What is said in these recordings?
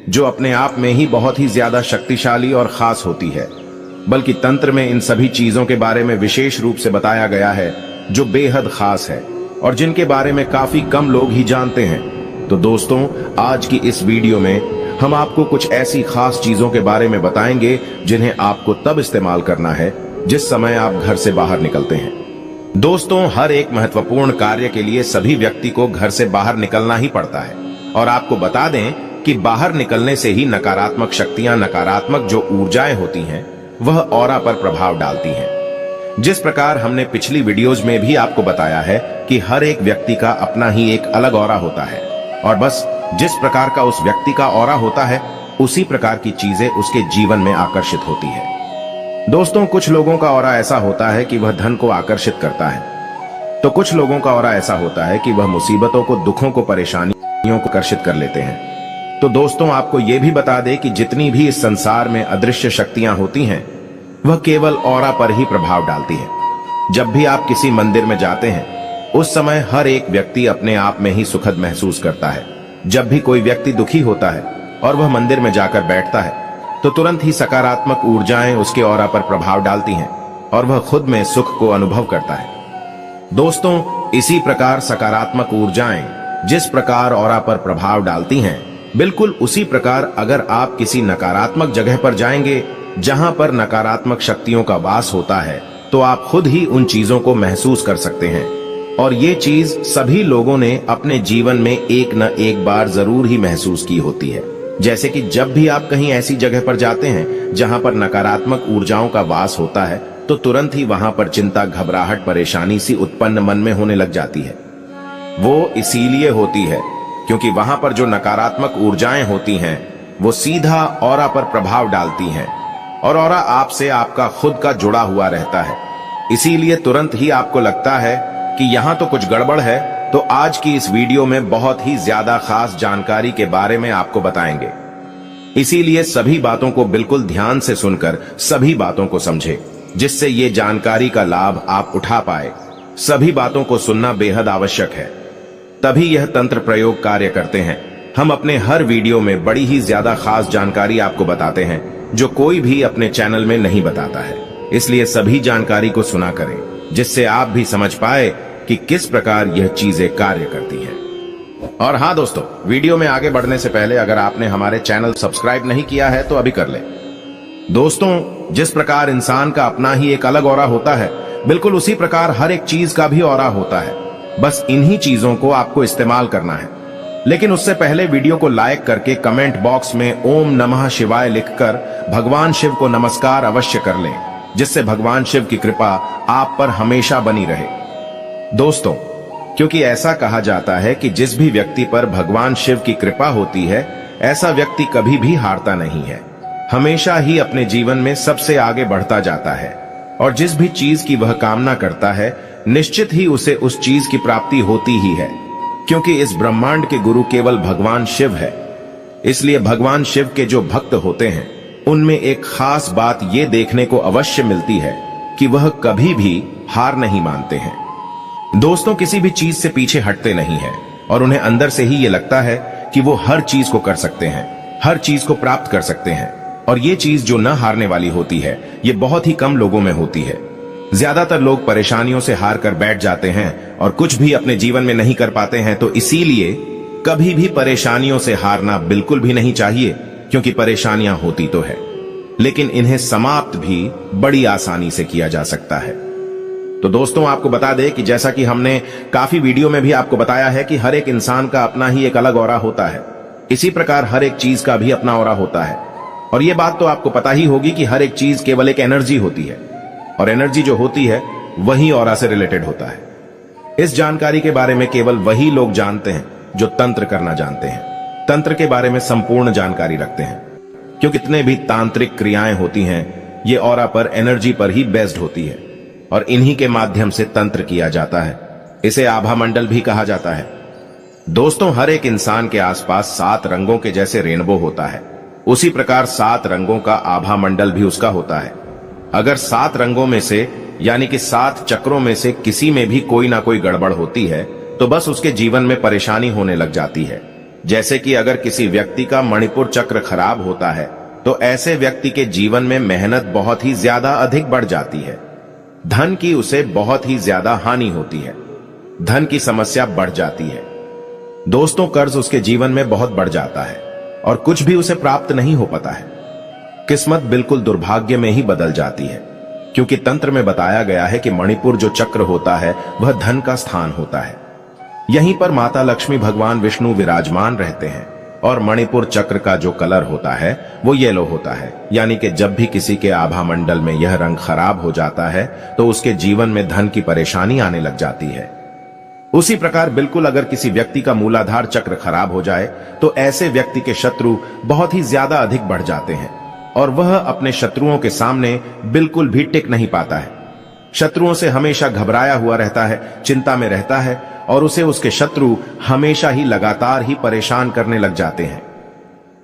जो अपने आप में ही बहुत ही ज्यादा शक्तिशाली और खास होती है, बल्कि तंत्र में इन सभी चीजों के बारे में विशेष रूप से बताया गया है जो बेहद खास है और जिनके बारे में काफी कम लोग ही जानते हैं। तो दोस्तों, आज की इस वीडियो में हम आपको कुछ ऐसी खास चीजों के बारे में बताएंगे जिन्हें आपको तब इस्तेमाल करना है जिस समय आप घर से बाहर निकलते हैं। दोस्तों, हर एक महत्वपूर्ण कार्य के लिए सभी व्यक्ति को घर से बाहर निकलना ही पड़ता है और आपको बता दें कि बाहर निकलने से ही नकारात्मक शक्तियां, नकारात्मक जो ऊर्जाएं होती हैं, वह ऑरा पर प्रभाव डालती हैं। जिस प्रकार हमने पिछली वीडियोज में भी आपको बताया है कि हर एक व्यक्ति का अपना ही एक अलग ऑरा होता है और बस जिस प्रकार का उस व्यक्ति का ऑरा होता है उसी प्रकार की चीजें उसके जीवन में आकर्षित होती है। दोस्तों, कुछ लोगों का ऑरा ऐसा होता है कि वह धन को आकर्षित करता है, तो कुछ लोगों का ऑरा ऐसा होता है कि वह मुसीबतों को, दुखों को, परेशानियों को आकर्षित कर लेते हैं। तो दोस्तों, आपको यह भी बता दें कि जितनी भी इस संसार में अदृश्य शक्तियां होती हैं, वह केवल ऑरा पर ही प्रभाव डालती है। जब भी आप किसी मंदिर में जाते हैं, उस समय हर एक व्यक्ति अपने आप में ही सुखद महसूस करता है। जब भी कोई व्यक्ति दुखी होता है और वह मंदिर में जाकर बैठता है, तो तुरंत ही सकारात्मक ऊर्जाएं उसके ऑरा पर प्रभाव डालती हैं और वह खुद में सुख को अनुभव करता है। दोस्तों, इसी प्रकार सकारात्मक ऊर्जाएं जिस प्रकार ऑरा पर प्रभाव डालती हैं, बिल्कुल उसी प्रकार अगर आप किसी नकारात्मक जगह पर जाएंगे जहां पर नकारात्मक शक्तियों का वास होता है, तो आप खुद ही उन चीजों को महसूस कर सकते हैं। और ये चीज सभी लोगों ने अपने जीवन में एक न एक बार जरूर ही महसूस की होती है। जैसे कि जब भी आप कहीं ऐसी जगह पर जाते हैं जहां पर नकारात्मक ऊर्जाओं का वास होता है, तो तुरंत ही वहां पर चिंता, घबराहट, परेशानी सी उत्पन्न मन में होने लग जाती है। वो इसीलिए होती है क्योंकि वहां पर जो नकारात्मक ऊर्जाएं होती हैं, वो सीधा ऑरा पर प्रभाव डालती हैं और ऑरा आपसे, आपका खुद का जुड़ा हुआ रहता है। इसीलिए तुरंत ही आपको लगता है कि यहां तो कुछ गड़बड़ है। तो आज की इस वीडियो में बहुत ही ज्यादा खास जानकारी के बारे में आपको बताएंगे। इसीलिए सभी बातों को बिल्कुल ध्यान से सुनकर सभी बातों को समझे, जिससे ये जानकारी का लाभ आप उठा पाए। सभी बातों को सुनना बेहद आवश्यक है, तभी यह तंत्र प्रयोग कार्य करते हैं। हम अपने हर वीडियो में बड़ी ही ज्यादा खास जानकारी आपको बताते हैं जो कोई भी अपने चैनल में नहीं बताता है। इसलिए सभी जानकारी को सुना करें, जिससे आप भी समझ पाए कि किस प्रकार यह चीजें कार्य करती हैं। और हाँ दोस्तों, वीडियो में आगे बढ़ने से पहले अगर आपने हमारे चैनल सब्सक्राइब नहीं किया है तो अभी कर ले। दोस्तों, जिस प्रकार इंसान का अपना ही एक अलग ऑरा होता है, बिल्कुल उसी प्रकार हर एक चीज का भी ऑरा होता है। बस इन्हीं चीजों को आपको इस्तेमाल करना है। लेकिन उससे पहले वीडियो को लाइक करके कमेंट बॉक्स में ओम नमः शिवाय लिखकर भगवान शिव को नमस्कार अवश्य कर लें, जिससे भगवान शिव की कृपा आप पर हमेशा बनी रहे। दोस्तों, क्योंकि ऐसा कहा जाता है कि जिस भी व्यक्ति पर भगवान शिव की कृपा होती है, ऐसा व्यक्ति कभी भी हारता नहीं है, हमेशा ही अपने जीवन में सबसे आगे बढ़ता जाता है और जिस भी चीज की वह कामना करता है, निश्चित ही उसे उस चीज की प्राप्ति होती ही है। क्योंकि इस ब्रह्मांड के गुरु केवल भगवान शिव है। इसलिए भगवान शिव के जो भक्त होते हैं, उनमें एक खास बात ये देखने को अवश्य मिलती है कि वह कभी भी हार नहीं मानते हैं। दोस्तों, किसी भी चीज से पीछे हटते नहीं है और उन्हें अंदर से ही ये लगता है कि वो हर चीज को कर सकते हैं, हर चीज को प्राप्त कर सकते हैं। और ये चीज जो न हारने वाली होती है, ये बहुत ही कम लोगों में होती है। ज्यादातर लोग परेशानियों से हार कर बैठ जाते हैं और कुछ भी अपने जीवन में नहीं कर पाते हैं। तो इसीलिए कभी भी परेशानियों से हारना बिल्कुल भी नहीं चाहिए, क्योंकि परेशानियां होती तो है, लेकिन इन्हें समाप्त भी बड़ी आसानी से किया जा सकता है। तो दोस्तों, आपको बता दें कि जैसा कि हमने काफी वीडियो में भी आपको बताया है कि हर एक इंसान का अपना ही एक अलग ऑरा होता है, इसी प्रकार हर एक चीज का भी अपना ऑरा होता है। और ये बात तो आपको पता ही होगी कि हर एक चीज केवल एक एनर्जी होती है और एनर्जी जो होती है वही ऑरा से रिलेटेड होता है। इस जानकारी के बारे में केवल वही लोग जानते हैं जो तंत्र करना जानते हैं, तंत्र के बारे में संपूर्ण जानकारी रखते हैं। क्योंकि कितने भी तांत्रिक क्रियाएं होती हैं, ये ऑरा पर, एनर्जी पर ही बेस्ड होती है और इन्हीं के माध्यम से तंत्र किया जाता है। इसे आभा मंडल भी कहा जाता है। दोस्तों, हर एक इंसान के आसपास 7 रंगों के जैसे रेनबो होता है, उसी प्रकार 7 रंगों का आभा मंडल भी उसका होता है। अगर 7 रंगों में से, यानी कि 7 चक्रों में से किसी में भी कोई ना कोई गड़बड़ होती है, तो बस उसके जीवन में परेशानी होने लग जाती है। जैसे कि अगर किसी व्यक्ति का मणिपुर चक्र खराब होता है तो ऐसे व्यक्ति के जीवन में मेहनत बहुत ही ज्यादा अधिक बढ़ जाती है, धन की उसे बहुत ही ज्यादा हानि होती है, धन की समस्या बढ़ जाती है। दोस्तों, कर्ज उसके जीवन में बहुत बढ़ जाता है और कुछ भी उसे प्राप्त नहीं हो पाता है। किस्मत बिल्कुल दुर्भाग्य में ही बदल जाती है, क्योंकि तंत्र में बताया गया है कि मणिपुर जो चक्र होता है वह धन का स्थान होता है। यहीं पर माता लक्ष्मी भगवान विष्णु विराजमान रहते हैं और मणिपुर चक्र का जो कलर होता है वो येलो होता है, यानी कि जब भी किसी के आभा मंडल में यह रंग खराब हो जाता है तो उसके जीवन में धन की परेशानी आने लग जाती है। उसी प्रकार बिल्कुल अगर किसी व्यक्ति का मूलाधार चक्र खराब हो जाए तो ऐसे व्यक्ति के शत्रु बहुत ही ज्यादा अधिक बढ़ जाते हैं और वह अपने शत्रुओं के सामने बिल्कुल भी टिक नहीं पाता है। शत्रुओं से हमेशा घबराया हुआ रहता है, चिंता में रहता है और उसे उसके शत्रु हमेशा ही लगातार ही परेशान करने लग जाते हैं।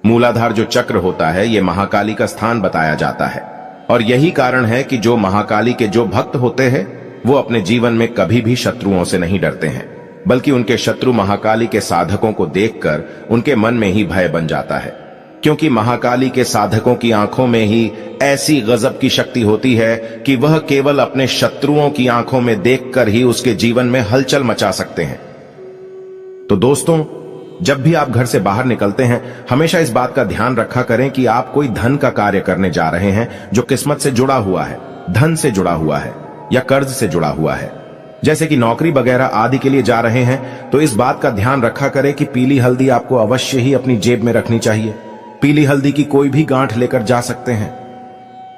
मूलाधार जो चक्र होता है यह महाकाली का स्थान बताया जाता है और यही कारण है कि जो महाकाली के जो भक्त होते हैं वो अपने जीवन में कभी भी शत्रुओं से नहीं डरते हैं, बल्कि उनके शत्रु महाकाली के साधकों को देखकर उनके मन में ही भय बन जाता है, क्योंकि महाकाली के साधकों की आंखों में ही ऐसी गजब की शक्ति होती है कि वह केवल अपने शत्रुओं की आंखों में देखकर ही उसके जीवन में हलचल मचा सकते हैं। तो दोस्तों, जब भी आप घर से बाहर निकलते हैं हमेशा इस बात का ध्यान रखा करें कि आप कोई धन का कार्य करने जा रहे हैं जो किस्मत से जुड़ा हुआ है, धन से जुड़ा हुआ है या कर्ज से जुड़ा हुआ है। जैसे कि नौकरी वगैरह आदि के लिए जा रहे हैं तो इस बात का ध्यान रखा करें कि पीली हल्दी आपको अवश्य ही अपनी जेब में रखनी चाहिए। पीली हल्दी की कोई भी गांठ लेकर जा सकते हैं,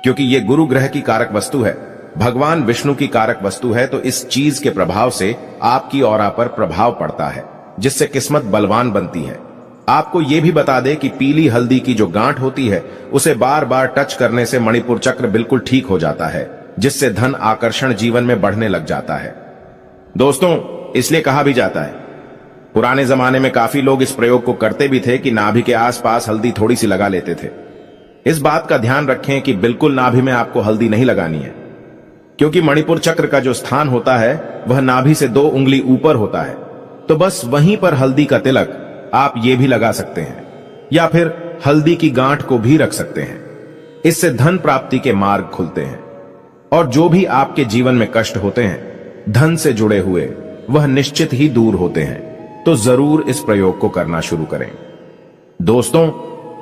क्योंकि यह गुरु ग्रह की कारक वस्तु है, भगवान विष्णु की कारक वस्तु है, तो इस चीज के प्रभाव से आपकी ऑरा पर प्रभाव पड़ता है, जिससे किस्मत बलवान बनती है। आपको यह भी बता दें कि पीली हल्दी की जो गांठ होती है उसे बार बार टच करने से मणिपुर चक्र बिल्कुल ठीक हो जाता है, जिससे धन आकर्षण जीवन में बढ़ने लग जाता है। दोस्तों, इसलिए कहा भी जाता है, पुराने जमाने में काफी लोग इस प्रयोग को करते भी थे कि नाभि के आसपास हल्दी थोड़ी सी लगा लेते थे। इस बात का ध्यान रखें कि बिल्कुल नाभि में आपको हल्दी नहीं लगानी है, क्योंकि मणिपुर चक्र का जो स्थान होता है वह नाभि से 2 उंगली ऊपर होता है, तो बस वहीं पर हल्दी का तिलक आप ये भी लगा सकते हैं या फिर हल्दी की गांठ को भी रख सकते हैं। इससे धन प्राप्ति के मार्ग खुलते हैं और जो भी आपके जीवन में कष्ट होते हैं धन से जुड़े हुए वह निश्चित ही दूर होते हैं। तो जरूर इस प्रयोग को करना शुरू करें। दोस्तों,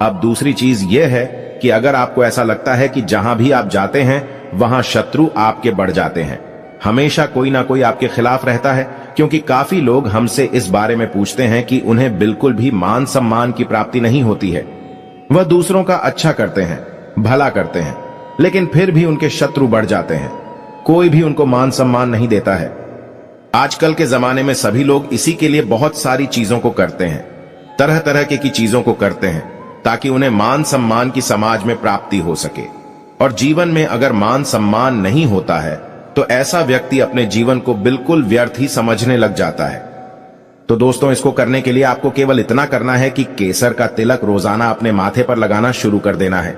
अब दूसरी चीज यह है कि अगर आपको ऐसा लगता है कि जहां भी आप जाते हैं वहां शत्रु आपके बढ़ जाते हैं, हमेशा कोई ना कोई आपके खिलाफ रहता है, क्योंकि काफी लोग हमसे इस बारे में पूछते हैं कि उन्हें बिल्कुल भी मान सम्मान की प्राप्ति नहीं होती है। वह दूसरों का अच्छा करते हैं, भला करते हैं, लेकिन फिर भी उनके शत्रु बढ़ जाते हैं, कोई भी उनको मान सम्मान नहीं देता है। आजकल के जमाने में सभी लोग इसी के लिए बहुत सारी चीजों को करते हैं, तरह तरह की चीजों को करते हैं ताकि उन्हें मान सम्मान की समाज में प्राप्ति हो सके। और जीवन में अगर मान सम्मान नहीं होता है तो ऐसा व्यक्ति अपने जीवन को बिल्कुल व्यर्थ ही समझने लग जाता है। तो दोस्तों, इसको करने के लिए आपको केवल इतना करना है कि केसर का तिलक रोजाना अपने माथे पर लगाना शुरू कर देना है।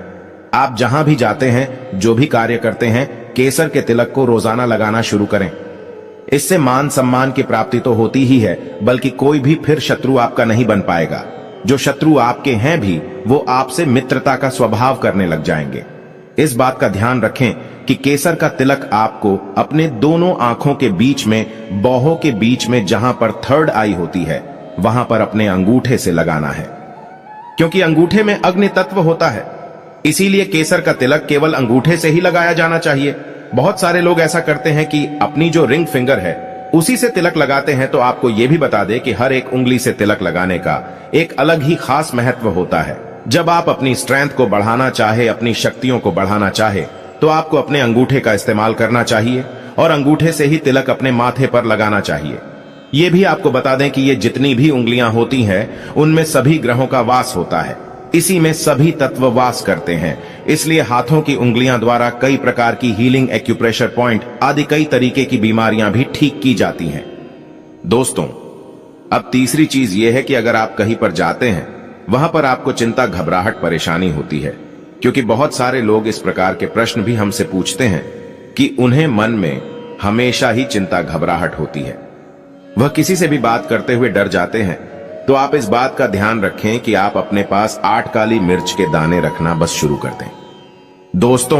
आप जहां भी जाते हैं, जो भी कार्य करते हैं, केसर के तिलक को रोजाना लगाना शुरू करें। इससे मान सम्मान की प्राप्ति तो होती ही है, बल्कि कोई भी फिर शत्रु आपका नहीं बन पाएगा। जो शत्रु आपके हैं भी वो आपसे मित्रता का स्वभाव करने लग जाएंगे। इस बात का ध्यान रखें कि केसर का तिलक आपको अपने दोनों आंखों के बीच में, बाहों के बीच में जहां पर 3rd आई होती है वहां पर अपने अंगूठे से लगाना है, क्योंकि अंगूठे में अग्नि तत्व होता है। इसीलिए केसर का तिलक केवल अंगूठे से ही लगाया जाना चाहिए। बहुत सारे लोग ऐसा करते हैं कि अपनी जो रिंग फिंगर है उसी से तिलक लगाते हैं। तो आपको यह भी बता दें कि हर एक उंगली से तिलक लगाने का एक अलग ही खास महत्व होता है। जब आप अपनी स्ट्रेंथ को बढ़ाना चाहे, अपनी शक्तियों को बढ़ाना चाहे, तो आपको अपने अंगूठे का इस्तेमाल करना चाहिए और अंगूठे से ही तिलक अपने माथे पर लगाना चाहिए। ये भी आपको बता दें कि ये जितनी भी उंगलियां होती हैं उनमें सभी ग्रहों का वास होता है, इसी में सभी तत्व वास करते हैं। इसलिए हाथों की उंगलियां द्वारा कई प्रकार की हीलिंग, एक्यूप्रेशर पॉइंट आदि कई तरीके की बीमारियां भी ठीक की जाती हैं। दोस्तों, अब तीसरी चीज यह है कि अगर आप कहीं पर जाते हैं वहां पर आपको चिंता, घबराहट, परेशानी होती है, क्योंकि बहुत सारे लोग इस प्रकार के प्रश्न भी हमसे पूछते हैं कि उन्हें मन में हमेशा ही चिंता, घबराहट होती है। वह किसी से भी बात करते हुए डर जाते हैं, तो आप इस बात का ध्यान रखें कि आप अपने पास 8 काली मिर्च के दाने रखना बस शुरू कर दें। दोस्तों,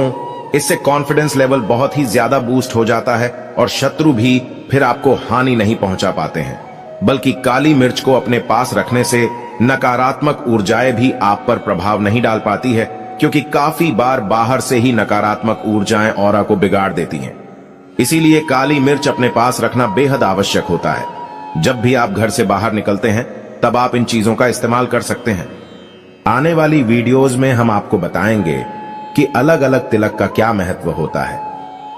इससे कॉन्फिडेंस लेवल बहुत ही ज्यादा बूस्ट हो जाता है और शत्रु भी फिर आपको हानि नहीं पहुंचा पाते हैं। बल्कि काली मिर्च को अपने पास रखने से नकारात्मक ऊर्जाएं भी आप पर प्रभाव नहीं डाल पाती है, क्योंकि काफी बार बाहर से ही नकारात्मक ऊर्जाएं ऑरा को बिगाड़ देती हैं। इसीलिए काली मिर्च अपने पास रखना बेहद आवश्यक होता है। जब भी आप घर से बाहर निकलते हैं तब आप इन चीजों का इस्तेमाल कर सकते हैं। आने वाली वीडियोस में हम आपको बताएंगे कि अलग अलग तिलक का क्या महत्व होता है,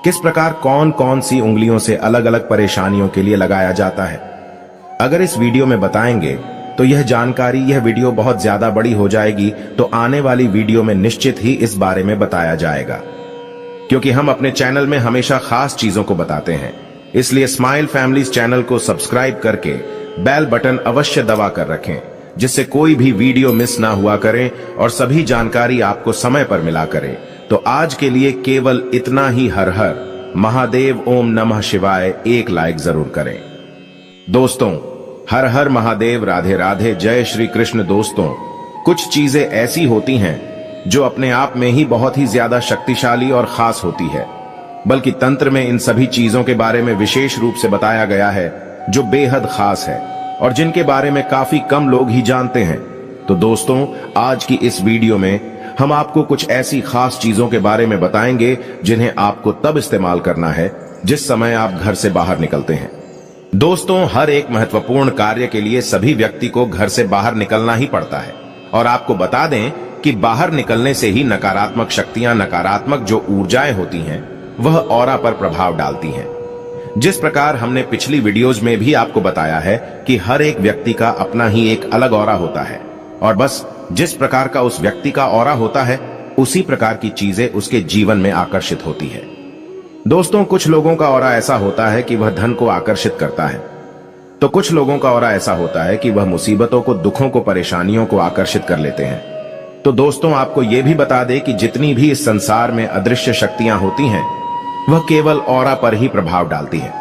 किस प्रकार कौन कौन सी उंगलियों से अलग अलग परेशानियों के लिए लगाया जाता है। अगर इस वीडियो में बताएंगे तो यह वीडियो बहुत ज्यादा बड़ी हो जाएगी, तो आने वाली वीडियो में निश्चित ही इस बारे में बताया जाएगा, क्योंकि हम अपने चैनल में हमेशा खास चीजों को बताते हैं। इसलिए स्माइल फैमिलीज चैनल को सब्सक्राइब करके बेल बटन अवश्य दबा कर रखें, जिससे कोई भी वीडियो मिस ना हुआ करे और सभी जानकारी आपको समय पर मिला करे। तो आज के लिए केवल इतना ही। हर हर महादेव, ओम नमः शिवाय एक लाइक जरूर करें। दोस्तों, हर हर महादेव, राधे राधे, जय श्री कृष्ण। दोस्तों, कुछ चीजें ऐसी होती हैं जो अपने आप में ही बहुत ही ज्यादा शक्तिशाली और खास होती है, बल्कि तंत्र में इन सभी चीजों के बारे में विशेष रूप से बताया गया है जो बेहद खास है और जिनके बारे में काफी कम लोग ही जानते हैं। तो दोस्तों, आज की इस वीडियो में हम आपको कुछ ऐसी खास चीजों के बारे में बताएंगे जिन्हें आपको तब इस्तेमाल करना है जिस समय आप घर से बाहर निकलते हैं। दोस्तों, हर एक महत्वपूर्ण कार्य के लिए सभी व्यक्ति को घर से बाहर निकलना ही पड़ता है, और आपको बता दें कि बाहर निकलने से ही नकारात्मक शक्तियां, नकारात्मक जो ऊर्जाएं होती हैं, वह ऑरा पर प्रभाव डालती हैं। जिस प्रकार हमने पिछली वीडियोज में भी आपको बताया है कि हर एक व्यक्ति का अपना ही एक अलग ऑरा होता है, और बस जिस प्रकार का उस व्यक्ति का ऑरा होता है उसी प्रकार की चीजें उसके जीवन में आकर्षित होती है। दोस्तों, कुछ लोगों का ऑरा ऐसा होता है कि वह धन को आकर्षित करता है, तो कुछ लोगों का ऑरा ऐसा होता है कि वह मुसीबतों को, दुखों को, परेशानियों को आकर्षित कर लेते हैं। तो दोस्तों, आपको यह भी बता दें कि जितनी भी इस संसार में अदृश्य शक्तियां होती हैं, वह केवल ऑरा पर ही प्रभाव डालती है।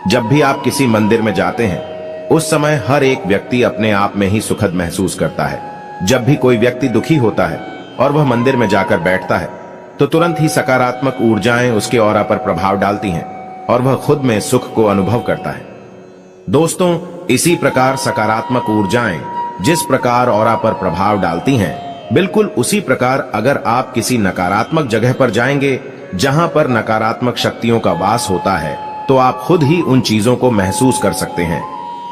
जब भी आप किसी मंदिर में जाते हैं उस समय हर एक व्यक्ति अपने आप में ही सुखद महसूस करता है। जब भी कोई व्यक्ति दुखी होता है और वह मंदिर में जाकर बैठता है तो तुरंत ही सकारात्मक ऊर्जाएं उसके ऑरा पर प्रभाव डालती हैं और वह खुद में सुख को अनुभव करता है। दोस्तों, इसी प्रकार सकारात्मक ऊर्जाएं जिस प्रकार ऑरा पर प्रभाव डालती हैं, बिल्कुल उसी प्रकार अगर आप किसी नकारात्मक जगह पर जाएंगे जहां पर नकारात्मक शक्तियों का वास होता है, तो आप खुद ही उन चीजों को महसूस कर सकते हैं।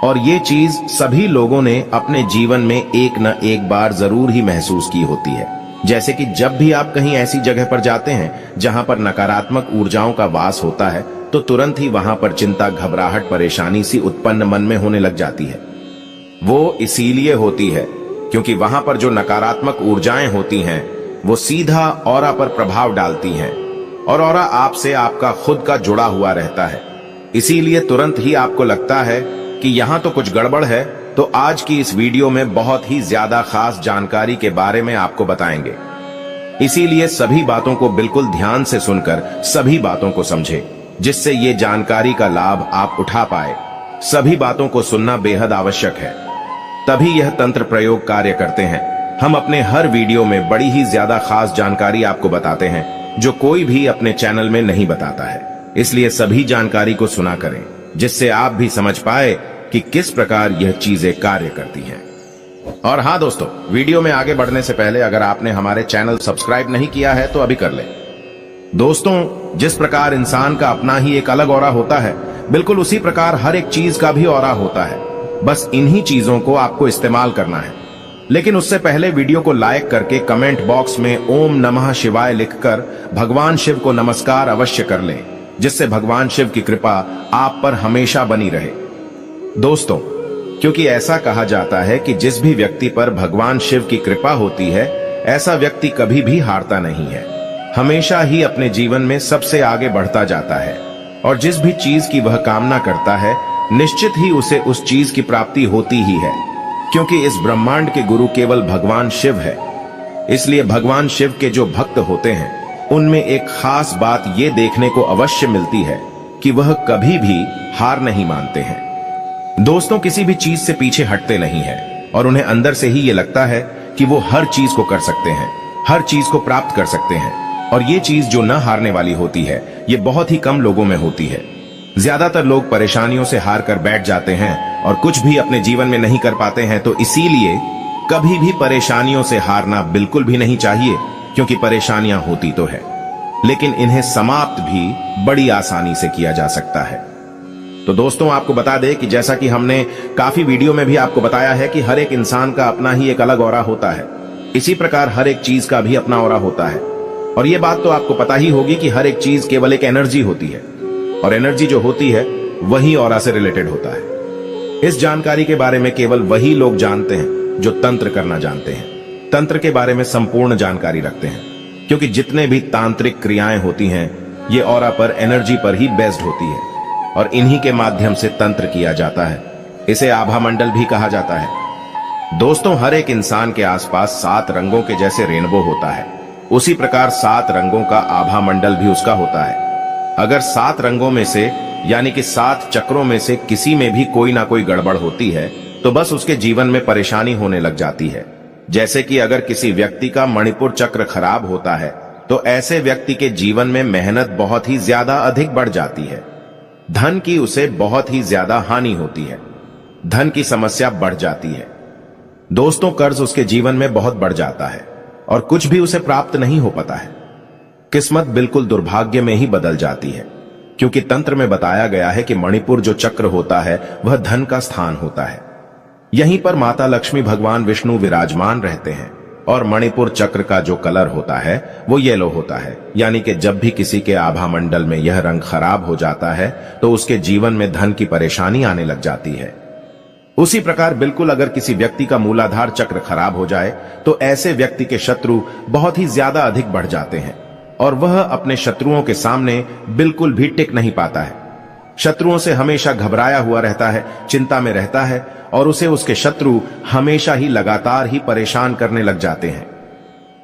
और ये चीज सभी लोगों ने अपने जीवन में एक न एक बार जरूर ही महसूस की होती है। जैसे कि जब भी आप कहीं ऐसी जगह पर जाते हैं जहां पर नकारात्मक ऊर्जाओं का वास होता है, तो तुरंत ही वहां पर चिंता, घबराहट, परेशानी सी उत्पन्न मन में होने लग जाती है। वो इसीलिए होती है क्योंकि वहां पर जो नकारात्मक ऊर्जाएं होती हैं वो सीधा ऑरा पर प्रभाव डालती हैं, और ऑरा आपसे आपका खुद का जुड़ा हुआ रहता है। इसीलिए तुरंत ही आपको लगता है कि यहां तो कुछ गड़बड़ है। तो आज की इस वीडियो में बहुत ही ज्यादा खास जानकारी के बारे में आपको बताएंगे। इसीलिए सभी बातों को बिल्कुल ध्यान से सुनकर सभी बातों को समझें, जिससे ये जानकारी का लाभ आप उठा पाए। सभी बातों को सुनना बेहद आवश्यक है, तभी यह तंत्र प्रयोग कार्य करते हैं। हम अपने हर वीडियो में बड़ी ही ज्यादा खास जानकारी आपको बताते हैं जो कोई भी अपने चैनल में नहीं बताता है। इसलिए सभी जानकारी को सुना करें, जिससे आप भी समझ पाए कि किस प्रकार यह चीजें कार्य करती हैं। और हाँ दोस्तों, वीडियो में आगे बढ़ने से पहले अगर आपने हमारे चैनल सब्सक्राइब नहीं किया है तो अभी कर लें। दोस्तों, जिस प्रकार इंसान का अपना ही एक अलग ऑरा होता है, बिल्कुल उसी प्रकार हर एक चीज का भी ऑरा होता है। बस इन्हीं चीजों को आपको इस्तेमाल करना है। लेकिन उससे पहले वीडियो को लाइक करके कमेंट बॉक्स में ओम नमः शिवाय लिखकर भगवान शिव को नमस्कार अवश्य कर लें, जिससे भगवान शिव की कृपा आप पर हमेशा बनी रहे। दोस्तों, क्योंकि ऐसा कहा जाता है कि जिस भी व्यक्ति पर भगवान शिव की कृपा होती है, ऐसा व्यक्ति कभी भी हारता नहीं है, हमेशा ही अपने जीवन में सबसे आगे बढ़ता जाता है, और जिस भी चीज की वह कामना करता है निश्चित ही उसे उस चीज की प्राप्ति होती ही है, क्योंकि इस ब्रह्मांड के गुरु केवल भगवान शिव है। इसलिए भगवान शिव के जो भक्त होते हैं उनमें एक खास बात ये देखने को अवश्य मिलती है कि वह कभी भी हार नहीं मानते हैं। दोस्तों, किसी भी चीज से पीछे हटते नहीं है, और उन्हें अंदर से ही ये लगता है कि वो हर चीज को कर सकते हैं, हर चीज को प्राप्त कर सकते हैं। और ये चीज जो न हारने वाली होती है, ये बहुत ही कम लोगों में होती है। ज्यादातर लोग परेशानियों से हार कर बैठ जाते हैं और कुछ भी अपने जीवन में नहीं कर पाते हैं। तो इसीलिए कभी भी परेशानियों से हारना बिल्कुल भी नहीं चाहिए, क्योंकि परेशानियां होती तो है, लेकिन इन्हें समाप्त भी बड़ी आसानी से किया जा सकता है। तो दोस्तों, आपको बता दें कि जैसा कि हमने काफी वीडियो में भी आपको बताया है कि हर एक इंसान का अपना ही एक अलग ऑरा होता है, इसी प्रकार हर एक चीज का भी अपना ऑरा होता है। और ये बात तो आपको पता ही होगी कि हर एक चीज केवल एक एनर्जी होती है, और एनर्जी जो होती है वही ऑरा से रिलेटेड होता है। इस जानकारी के बारे में केवल वही लोग जानते हैं जो तंत्र करना जानते हैं, तंत्र के बारे में संपूर्ण जानकारी रखते हैं, क्योंकि जितने भी तांत्रिक क्रियाएं होती हैं ये ऑरा पर, एनर्जी पर ही बेस्ड होती है, और इन्हीं के माध्यम से तंत्र किया जाता है। इसे आभा मंडल भी कहा जाता है। दोस्तों, हर एक इंसान के आसपास 7 रंगों के जैसे रेनबो होता है, उसी प्रकार 7 रंगों का आभा मंडल भी उसका होता है। अगर 7 रंगों में से, यानी कि 7 चक्रों में से किसी में भी कोई ना कोई गड़बड़ होती है, तो बस उसके जीवन में परेशानी होने लग जाती है। जैसे कि अगर किसी व्यक्ति का मणिपुर चक्र खराब होता है, तो ऐसे व्यक्ति के जीवन में मेहनत बहुत ही ज्यादा अधिक बढ़ जाती है, धन की उसे बहुत ही ज्यादा हानि होती है, धन की समस्या बढ़ जाती है। दोस्तों, कर्ज उसके जीवन में बहुत बढ़ जाता है और कुछ भी उसे प्राप्त नहीं हो पाता है। किस्मत बिल्कुल दुर्भाग्य में ही बदल जाती है, क्योंकि तंत्र में बताया गया है कि मणिपुर जो चक्र होता है वह धन का स्थान होता है। यहीं पर माता लक्ष्मी, भगवान विष्णु विराजमान रहते हैं, और मणिपुर चक्र का जो कलर होता है वो येलो होता है, यानी कि जब भी किसी के आभा मंडल में यह रंग खराब हो जाता है तो उसके जीवन में धन की परेशानी आने लग जाती है। उसी प्रकार बिल्कुल अगर किसी व्यक्ति का मूलाधार चक्र खराब हो जाए तो ऐसे व्यक्ति के शत्रु बहुत ही ज्यादा अधिक बढ़ जाते हैं, और वह अपने शत्रुओं के सामने बिल्कुल भी टिक नहीं पाता है। शत्रुओं से हमेशा घबराया हुआ रहता है, चिंता में रहता है, और उसे उसके शत्रु हमेशा ही लगातार ही परेशान करने लग जाते हैं।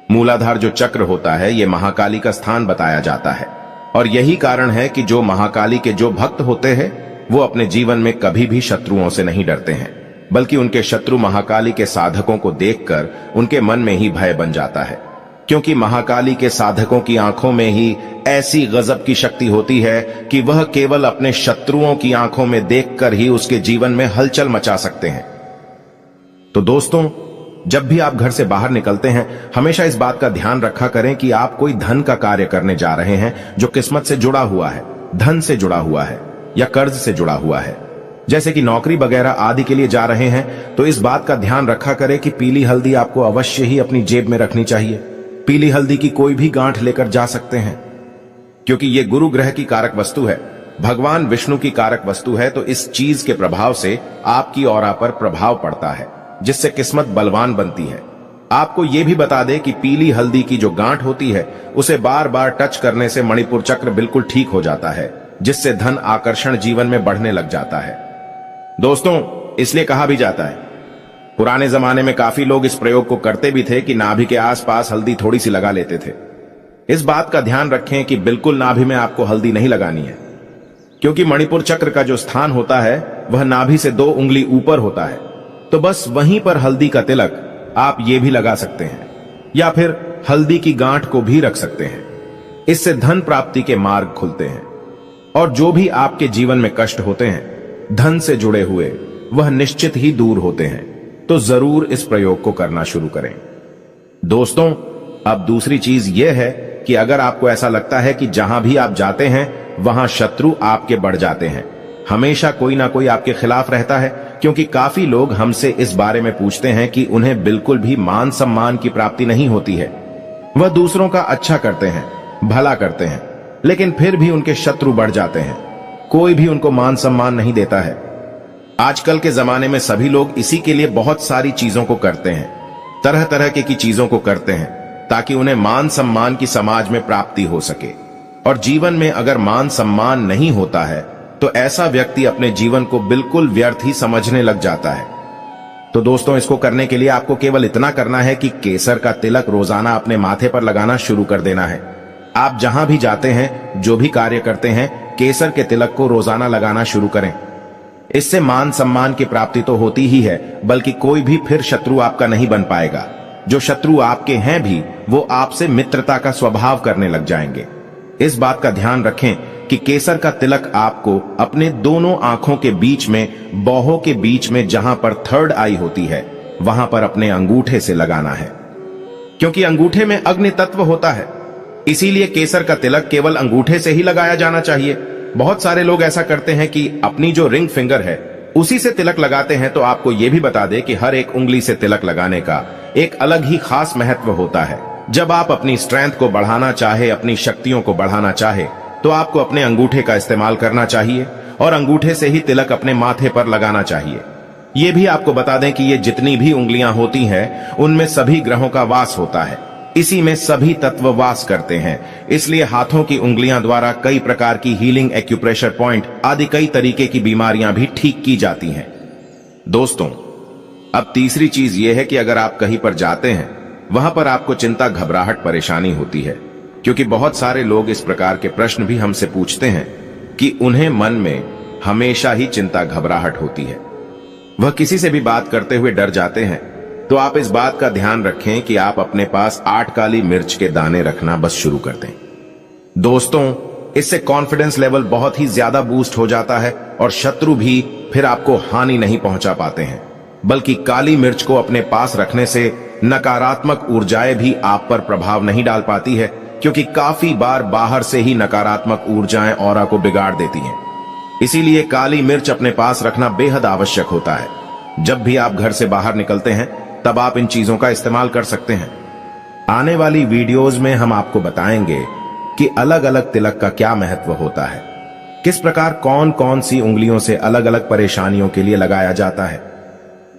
मूलाधार जो चक्र होता है ये महाकाली का स्थान बताया जाता है, और यही कारण है कि जो महाकाली के जो भक्त होते हैं वो अपने जीवन में कभी भी शत्रुओं से नहीं डरते हैं, बल्कि उनके शत्रु महाकाली के साधकों को देखकर उनके मन में ही भय बन जाता है, क्योंकि महाकाली के साधकों की आंखों में ही ऐसी गजब की शक्ति होती है कि वह केवल अपने शत्रुओं की आंखों में देखकर ही उसके जीवन में हलचल मचा सकते हैं। तो दोस्तों, जब भी आप घर से बाहर निकलते हैं, हमेशा इस बात का ध्यान रखा करें कि आप कोई धन का कार्य करने जा रहे हैं जो किस्मत से जुड़ा हुआ है, धन से जुड़ा हुआ है या कर्ज से जुड़ा हुआ है। जैसे कि नौकरी वगैरह आदि के लिए जा रहे हैं, तो इस बात का ध्यान रखा करें कि पीली हल्दी आपको अवश्य ही अपनी जेब में रखनी चाहिए। पीली हल्दी की कोई भी गांठ लेकर जा सकते हैं, क्योंकि ये गुरु ग्रह की कारक वस्तु है, भगवान विष्णु की कारक वस्तु है। तो इस चीज के प्रभाव से आपकी ऑरा पर प्रभाव पड़ता है, जिससे किस्मत बलवान बनती है। आपको यह भी बता दें कि पीली हल्दी की जो गांठ होती है उसे बार बार टच करने से मणिपुर चक्र बिल्कुल ठीक हो जाता है, जिससे धन आकर्षण जीवन में बढ़ने लग जाता है। दोस्तों, इसलिए कहा भी जाता है, पुराने जमाने में काफी लोग इस प्रयोग को करते भी थे कि नाभि के आसपास हल्दी थोड़ी सी लगा लेते थे। इस बात का ध्यान रखें कि बिल्कुल नाभि में आपको हल्दी नहीं लगानी है, क्योंकि मणिपुर चक्र का जो स्थान होता है वह नाभि से 2 उंगली ऊपर होता है। तो बस वहीं पर हल्दी का तिलक आप ये भी लगा सकते हैं, या फिर हल्दी की गांठ को भी रख सकते हैं। इससे धन प्राप्ति के मार्ग खुलते हैं, और जो भी आपके जीवन में कष्ट होते हैं धन से जुड़े हुए, वह निश्चित ही दूर होते हैं। तो जरूर इस प्रयोग को करना शुरू करें। दोस्तों, अब दूसरी चीज यह है कि अगर आपको ऐसा लगता है कि जहां भी आप जाते हैं वहां शत्रु आपके बढ़ जाते हैं, हमेशा कोई ना कोई आपके खिलाफ रहता है, क्योंकि काफी लोग हमसे इस बारे में पूछते हैं कि उन्हें बिल्कुल भी मान सम्मान की प्राप्ति नहीं होती है। वह दूसरों का अच्छा करते हैं, भला करते हैं, लेकिन फिर भी उनके शत्रु बढ़ जाते हैं। कोई भी उनको मान सम्मान नहीं देता है। आजकल के जमाने में सभी लोग इसी के लिए बहुत सारी चीजों को करते हैं, तरह तरह की चीजों को करते हैं, ताकि उन्हें मान सम्मान की समाज में प्राप्ति हो सके। और जीवन में अगर मान सम्मान नहीं होता है तो ऐसा व्यक्ति अपने जीवन को बिल्कुल व्यर्थ ही समझने लग जाता है। तो दोस्तों, इसको करने के लिए आपको केवल इतना करना है कि केसर का तिलक रोजाना अपने माथे पर लगाना शुरू कर देना है। आप जहां भी जाते हैं, जो भी कार्य करते हैं, केसर के तिलक को रोजाना लगाना शुरू करें। इससे मान सम्मान की प्राप्ति तो होती ही है, बल्कि कोई भी फिर शत्रु आपका नहीं बन पाएगा। जो शत्रु आपके हैं भी वो आपसे मित्रता का स्वभाव करने लग जाएंगे। इस बात का ध्यान रखें कि केसर का तिलक आपको अपने दोनों आंखों के बीच में, बौहों के बीच में जहां पर थर्ड आई होती है, वहां पर अपने अंगूठे से लगाना है, क्योंकि अंगूठे में अग्नि तत्व होता है। इसीलिए केसर का तिलक केवल अंगूठे से ही लगाया जाना चाहिए। बहुत सारे लोग ऐसा करते हैं कि अपनी जो रिंग फिंगर है उसी से तिलक लगाते हैं। तो आपको यह भी बता दें कि हर एक उंगली से तिलक लगाने का एक अलग ही खास महत्व होता है। जब आप अपनी स्ट्रेंथ को बढ़ाना चाहे, अपनी शक्तियों को बढ़ाना चाहे, तो आपको अपने अंगूठे का इस्तेमाल करना चाहिए और अंगूठे से ही तिलक अपने माथे पर लगाना चाहिए। ये भी आपको बता दें कि ये जितनी भी उंगलियां होती हैं उनमें सभी ग्रहों का वास होता है। इसी में सभी तत्व वास करते हैं। इसलिए हाथों की उंगलियां द्वारा कई प्रकार की हीलिंग, एक्यूप्रेशर पॉइंट आदि कई तरीके की बीमारियां भी ठीक की जाती हैं। दोस्तों, अब तीसरी चीज यह है कि अगर आप कहीं पर जाते हैं वहां पर आपको चिंता, घबराहट, परेशानी होती है, क्योंकि बहुत सारे लोग इस प्रकार के प्रश्न भी हमसे पूछते हैं कि उन्हें मन में हमेशा ही चिंता, घबराहट होती है, वह किसी से भी बात करते हुए डर जाते हैं। तो आप इस बात का ध्यान रखें कि आप अपने पास 8 काली मिर्च के दाने रखना बस शुरू कर दें। दोस्तों, इससे कॉन्फिडेंस लेवल बहुत ही ज्यादा बूस्ट हो जाता है और शत्रु भी फिर आपको हानि नहीं पहुंचा पाते हैं। बल्कि काली मिर्च को अपने पास रखने से नकारात्मक ऊर्जाएं भी आप पर प्रभाव नहीं डाल पाती है, क्योंकि काफी बार बाहर से ही नकारात्मक ऊर्जाएं ऑरा को बिगाड़ देती हैं। इसीलिए काली मिर्च अपने पास रखना बेहद आवश्यक होता है। जब भी आप घर से बाहर निकलते हैं तब आप इन चीजों का इस्तेमाल कर सकते हैं। आने वाली वीडियोस में हम आपको बताएंगे कि अलग अलग तिलक का क्या महत्व होता है, किस प्रकार कौन कौन सी उंगलियों से अलग अलग परेशानियों के लिए लगाया जाता है।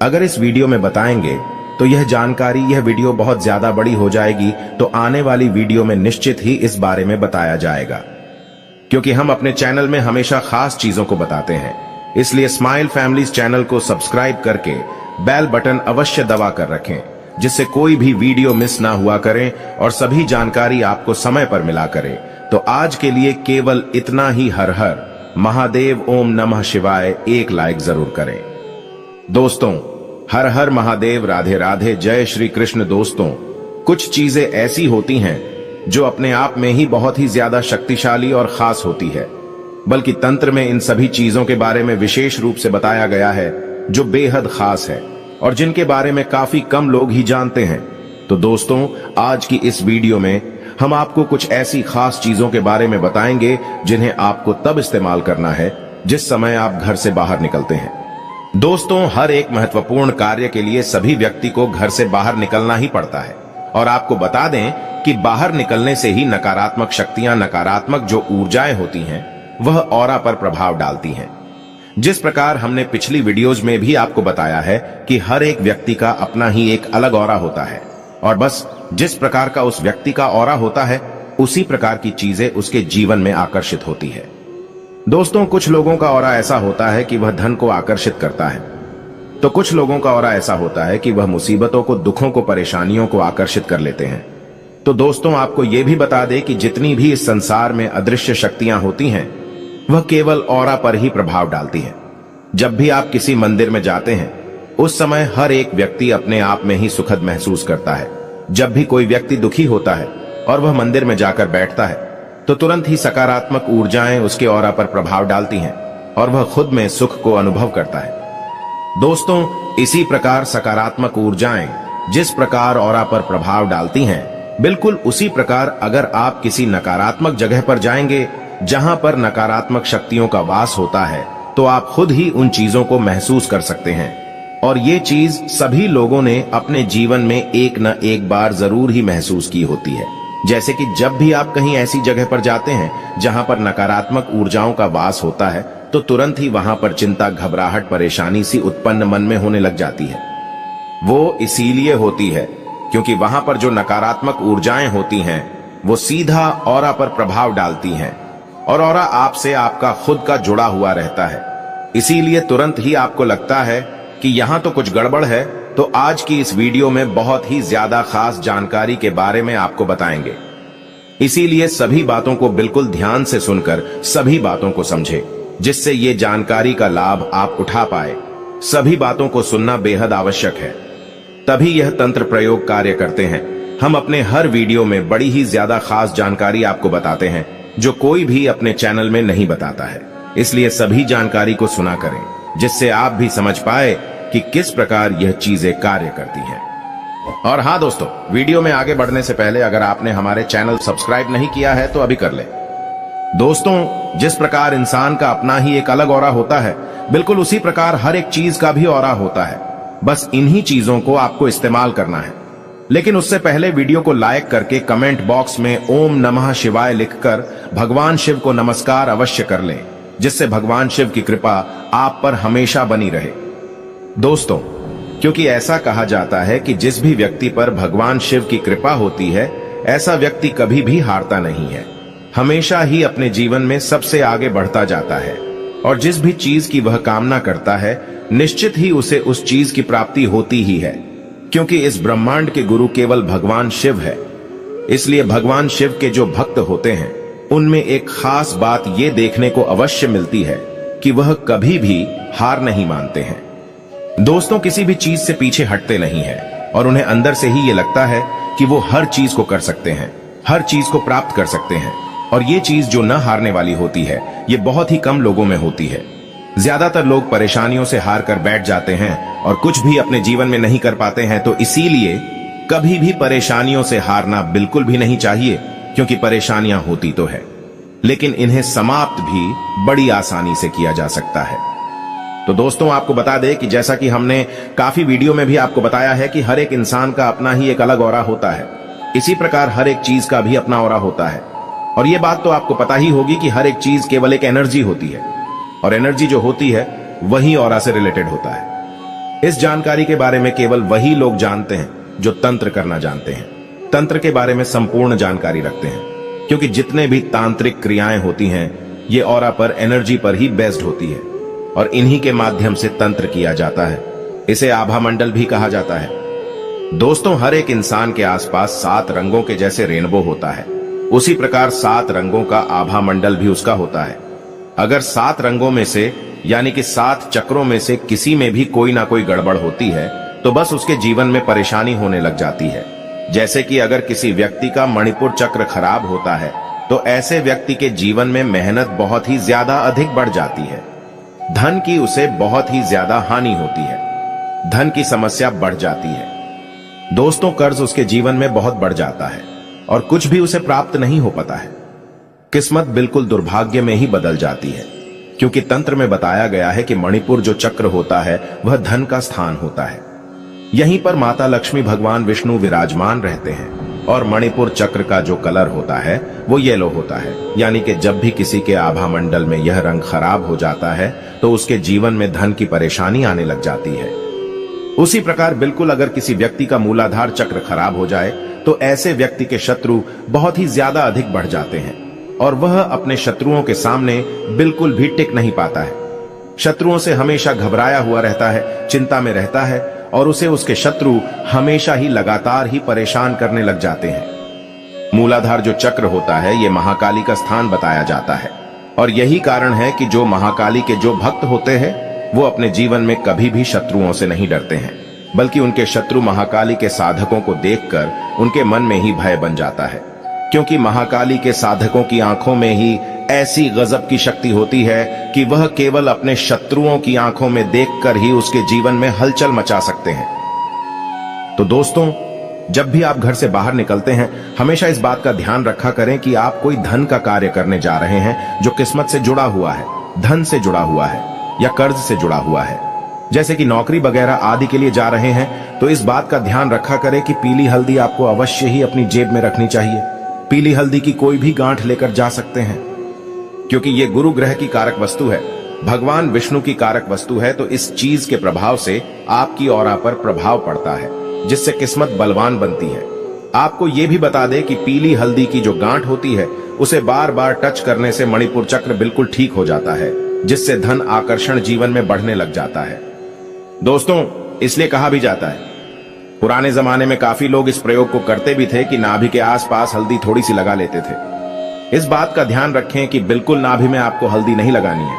अगर इस वीडियो में बताएंगे तो यह जानकारी, यह वीडियो बहुत ज्यादा बड़ी हो जाएगी, तो आने वाली वीडियो में निश्चित ही इस बारे में बताया जाएगा, क्योंकि हम अपने चैनल में हमेशा खास चीजों को बताते हैं। इसलिए स्माइल फैमिलीज चैनल को सब्सक्राइब करके बेल बटन अवश्य दबा कर रखें, जिससे कोई भी वीडियो मिस ना हुआ करें और सभी जानकारी आपको समय पर मिला करे। तो आज के लिए केवल इतना ही। हर हर महादेव, ओम नमः शिवाय एक लाइक जरूर करें। दोस्तों, हर हर महादेव, राधे राधे, जय श्री कृष्ण। दोस्तों, कुछ चीजें ऐसी होती हैं जो अपने आप में ही बहुत ही ज्यादा शक्तिशाली और खास होती है, बल्कि तंत्र में इन सभी चीजों के बारे में विशेष रूप से बताया गया है जो बेहद खास है और जिनके बारे में काफी कम लोग ही जानते हैं। तो दोस्तों, आज की इस वीडियो में हम आपको कुछ ऐसी खास चीजों के बारे में बताएंगे जिन्हें आपको तब इस्तेमाल करना है जिस समय आप घर से बाहर निकलते हैं। दोस्तों, हर एक महत्वपूर्ण कार्य के लिए सभी व्यक्ति को घर से बाहर निकलना ही पड़ता है, और आपको बता दें कि बाहर निकलने से ही नकारात्मक शक्तियां, नकारात्मक जो ऊर्जाएं होती हैं, वह ऑरा पर प्रभाव डालती हैं। जिस प्रकार हमने पिछली वीडियोज में भी आपको बताया है कि हर एक व्यक्ति का अपना ही एक अलग ऑरा होता है, और बस जिस प्रकार का उस व्यक्ति का ऑरा होता है उसी प्रकार की चीजें उसके जीवन में आकर्षित होती है। दोस्तों, कुछ लोगों का ऑरा ऐसा होता है कि वह धन को आकर्षित करता है, तो कुछ लोगों का ऑरा ऐसा होता है कि वह मुसीबतों को, दुखों को, परेशानियों को आकर्षित कर लेते हैं। तो दोस्तों, आपको यह भी बता दें कि जितनी भी इस संसार में अदृश्य शक्तियां होती हैं वह केवल ऑरा पर ही प्रभाव डालती है। जब भी आप किसी मंदिर में जाते हैं उस समय हर एक व्यक्ति अपने आप में ही सुखद महसूस करता है। जब भी कोई व्यक्ति दुखी होता है और वह मंदिर में जाकर बैठता है तो तुरंत ही सकारात्मक ऊर्जाएं उसके ऑरा पर प्रभाव डालती हैं और वह खुद में सुख को अनुभव करता है। दोस्तों, इसी प्रकार सकारात्मक ऊर्जाएं जिस प्रकार ऑरा पर प्रभाव डालती हैं, बिल्कुल उसी प्रकार अगर आप किसी नकारात्मक जगह पर जाएंगे जहां पर नकारात्मक शक्तियों का वास होता है, तो आप खुद ही उन चीजों को महसूस कर सकते हैं। और ये चीज सभी लोगों ने अपने जीवन में एक न एक बार जरूर ही महसूस की होती है। जैसे कि जब भी आप कहीं ऐसी जगह पर जाते हैं जहां पर नकारात्मक ऊर्जाओं का वास होता है, तो तुरंत ही वहां पर चिंता, घबराहट, परेशानी सी उत्पन्न मन में होने लग जाती है। वो इसीलिए होती है क्योंकि वहां पर जो नकारात्मक ऊर्जाएं होती हैं वो सीधा ऑरा पर प्रभाव डालती हैं, और ऑरा आपसे, आपका खुद का जुड़ा हुआ रहता है। इसीलिए तुरंत ही आपको लगता है कि यहां तो कुछ गड़बड़ है। तो आज की इस वीडियो में बहुत ही ज्यादा खास जानकारी के बारे में आपको बताएंगे। इसीलिए सभी बातों को बिल्कुल ध्यान से सुनकर सभी बातों को समझे, जिससे ये जानकारी का लाभ आप उठा पाए। सभी बातों को सुनना बेहद आवश्यक है, तभी यह तंत्र प्रयोग कार्य करते हैं। हम अपने हर वीडियो में बड़ी ही ज्यादा खास जानकारी आपको बताते हैं जो कोई भी अपने चैनल में नहीं बताता है। इसलिए सभी जानकारी को सुना करें, जिससे आप भी समझ पाए कि किस प्रकार यह चीजें कार्य करती हैं। और हाँ दोस्तों, वीडियो में आगे बढ़ने से पहले अगर आपने हमारे चैनल सब्सक्राइब नहीं किया है तो अभी कर ले। दोस्तों, जिस प्रकार इंसान का अपना ही एक अलग ऑरा होता है, बिल्कुल उसी प्रकार हर एक चीज का भी ऑरा होता है। बस इन्हीं चीजों को आपको इस्तेमाल करना है। लेकिन उससे पहले वीडियो को लाइक करके कमेंट बॉक्स में ओम नमः शिवाय लिखकर भगवान शिव को नमस्कार अवश्य कर लें, जिससे भगवान शिव की कृपा आप पर हमेशा बनी रहे। दोस्तों, क्योंकि ऐसा कहा जाता है कि जिस भी व्यक्ति पर भगवान शिव की कृपा होती है, ऐसा व्यक्ति कभी भी हारता नहीं है, हमेशा ही अपने जीवन में सबसे आगे बढ़ता जाता है। और जिस भी चीज की वह कामना करता है, निश्चित ही उसे उस चीज की प्राप्ति होती ही है, क्योंकि इस ब्रह्मांड के गुरु केवल भगवान शिव है। इसलिए भगवान शिव के जो भक्त होते हैं, उनमें एक खास बात ये देखने को अवश्य मिलती है कि वह कभी भी हार नहीं मानते हैं। दोस्तों, किसी भी चीज से पीछे हटते नहीं है और उन्हें अंदर से ही ये लगता है कि वो हर चीज को कर सकते हैं, हर चीज को प्राप्त कर सकते हैं। और ये चीज जो न हारने वाली होती है, ये बहुत ही कम लोगों में होती है। ज्यादातर लोग परेशानियों से हार कर बैठ जाते हैं और कुछ भी अपने जीवन में नहीं कर पाते हैं। तो इसीलिए कभी भी परेशानियों से हारना बिल्कुल भी नहीं चाहिए, क्योंकि परेशानियां होती तो है, लेकिन इन्हें समाप्त भी बड़ी आसानी से किया जा सकता है। तो दोस्तों, आपको बता दें कि जैसा कि हमने काफी वीडियो में भी आपको बताया है कि हर एक इंसान का अपना ही एक अलग ऑरा होता है, इसी प्रकार हर एक चीज का भी अपना ऑरा होता है। और ये बात तो आपको पता ही होगी कि हर एक चीज केवल एक एनर्जी होती है, और एनर्जी जो होती है वही ऑरा से रिलेटेड होता है। इस जानकारी के बारे में केवल वही लोग जानते हैं जो तंत्र करना जानते हैं, तंत्र के बारे में संपूर्ण जानकारी रखते हैं, क्योंकि जितने भी तांत्रिक क्रियाएं होती हैं, ये ऑरा पर, एनर्जी पर ही बेस्ड होती है, और इन्हीं के माध्यम से तंत्र किया जाता है। इसे आभा मंडल भी कहा जाता है। दोस्तों, हर एक इंसान के आसपास 7 रंगों के जैसे रेनबो होता है, उसी प्रकार 7 रंगों का आभा मंडल भी उसका होता है। अगर 7 रंगों में से, यानी कि 7 चक्रों में से किसी में भी कोई ना कोई गड़बड़ होती है, तो बस उसके जीवन में परेशानी होने लग जाती है। जैसे कि अगर किसी व्यक्ति का मणिपुर चक्र खराब होता है, तो ऐसे व्यक्ति के जीवन में मेहनत बहुत ही ज्यादा अधिक बढ़ जाती है, धन की उसे बहुत ही ज्यादा हानि होती है, धन की समस्या बढ़ जाती है। दोस्तों, कर्ज उसके जीवन में बहुत बढ़ जाता है और कुछ भी उसे प्राप्त नहीं हो पाता है। किस्मत बिल्कुल दुर्भाग्य में ही बदल जाती है, क्योंकि तंत्र में बताया गया है कि मणिपुर जो चक्र होता है वह धन का स्थान होता है। यहीं पर माता लक्ष्मी, भगवान विष्णु विराजमान रहते हैं, और मणिपुर चक्र का जो कलर होता है वो येलो होता है, यानी कि जब भी किसी के आभा मंडल में यह रंग खराब हो जाता है तो उसके जीवन में धन की परेशानी आने लग जाती है। उसी प्रकार बिल्कुल अगर किसी व्यक्ति का मूलाधार चक्र खराब हो जाए, तो ऐसे व्यक्ति के शत्रु बहुत ही ज्यादा अधिक बढ़ जाते हैं, और वह अपने शत्रुओं के सामने बिल्कुल भी टिक नहीं पाता है। शत्रुओं से हमेशा घबराया हुआ रहता है, चिंता में रहता है, और उसे उसके शत्रु हमेशा ही लगातार ही परेशान करने लग जाते हैं। मूलाधार जो चक्र होता है, ये महाकाली का स्थान बताया जाता है, और यही कारण है कि जो महाकाली के जो भक्त होते हैं, वो अपने जीवन में कभी भी शत्रुओं से नहीं डरते हैं, बल्कि उनके शत्रु महाकाली के साधकों को देखकर उनके मन में ही भय बन जाता है, क्योंकि महाकाली के साधकों की आंखों में ही ऐसी गजब की शक्ति होती है कि वह केवल अपने शत्रुओं की आंखों में देखकर ही उसके जीवन में हलचल मचा सकते हैं। तो दोस्तों, जब भी आप घर से बाहर निकलते हैं, हमेशा इस बात का ध्यान रखा करें कि आप कोई धन का कार्य करने जा रहे हैं जो किस्मत से जुड़ा हुआ है, धन से जुड़ा हुआ है, या कर्ज से जुड़ा हुआ है। जैसे कि नौकरी वगैरह आदि के लिए जा रहे हैं, तो इस बात का ध्यान रखा करें कि पीली हल्दी आपको अवश्य ही अपनी जेब में रखनी चाहिए। पीली हल्दी की कोई भी गांठ लेकर जा सकते हैं, क्योंकि ये गुरु ग्रह की कारक वस्तु है, भगवान विष्णु की कारक वस्तु है। तो इस चीज के प्रभाव से आपकी ऑरा पर प्रभाव पड़ता है, जिससे किस्मत बलवान बनती है। आपको ये भी बता दें कि पीली हल्दी की जो गांठ होती है, उसे बार बार टच करने से मणिपुर चक्र बिल्कुल ठीक हो जाता है, जिससे धन आकर्षण जीवन में बढ़ने लग जाता है। दोस्तों, इसलिए कहा भी जाता है, पुराने जमाने में काफी लोग इस प्रयोग को करते भी थे कि नाभि के आसपास हल्दी थोड़ी सी लगा लेते थे। इस बात का ध्यान रखें कि बिल्कुल नाभि में आपको हल्दी नहीं लगानी है,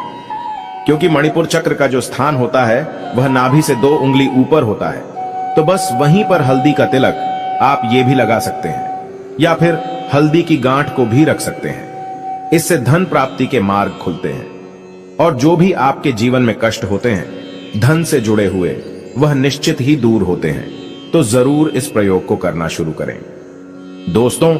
क्योंकि मणिपुर चक्र का जो स्थान होता है वह नाभि से 2 उंगली ऊपर होता है। तो बस वहीं पर हल्दी का तिलक आप ये भी लगा सकते हैं या फिर हल्दी की गांठ को भी रख सकते हैं। इससे धन प्राप्ति के मार्ग खुलते हैं और जो भी आपके जीवन में कष्ट होते हैं धन से जुड़े हुए वह निश्चित ही दूर होते हैं। तो जरूर इस प्रयोग को करना शुरू करें। दोस्तों,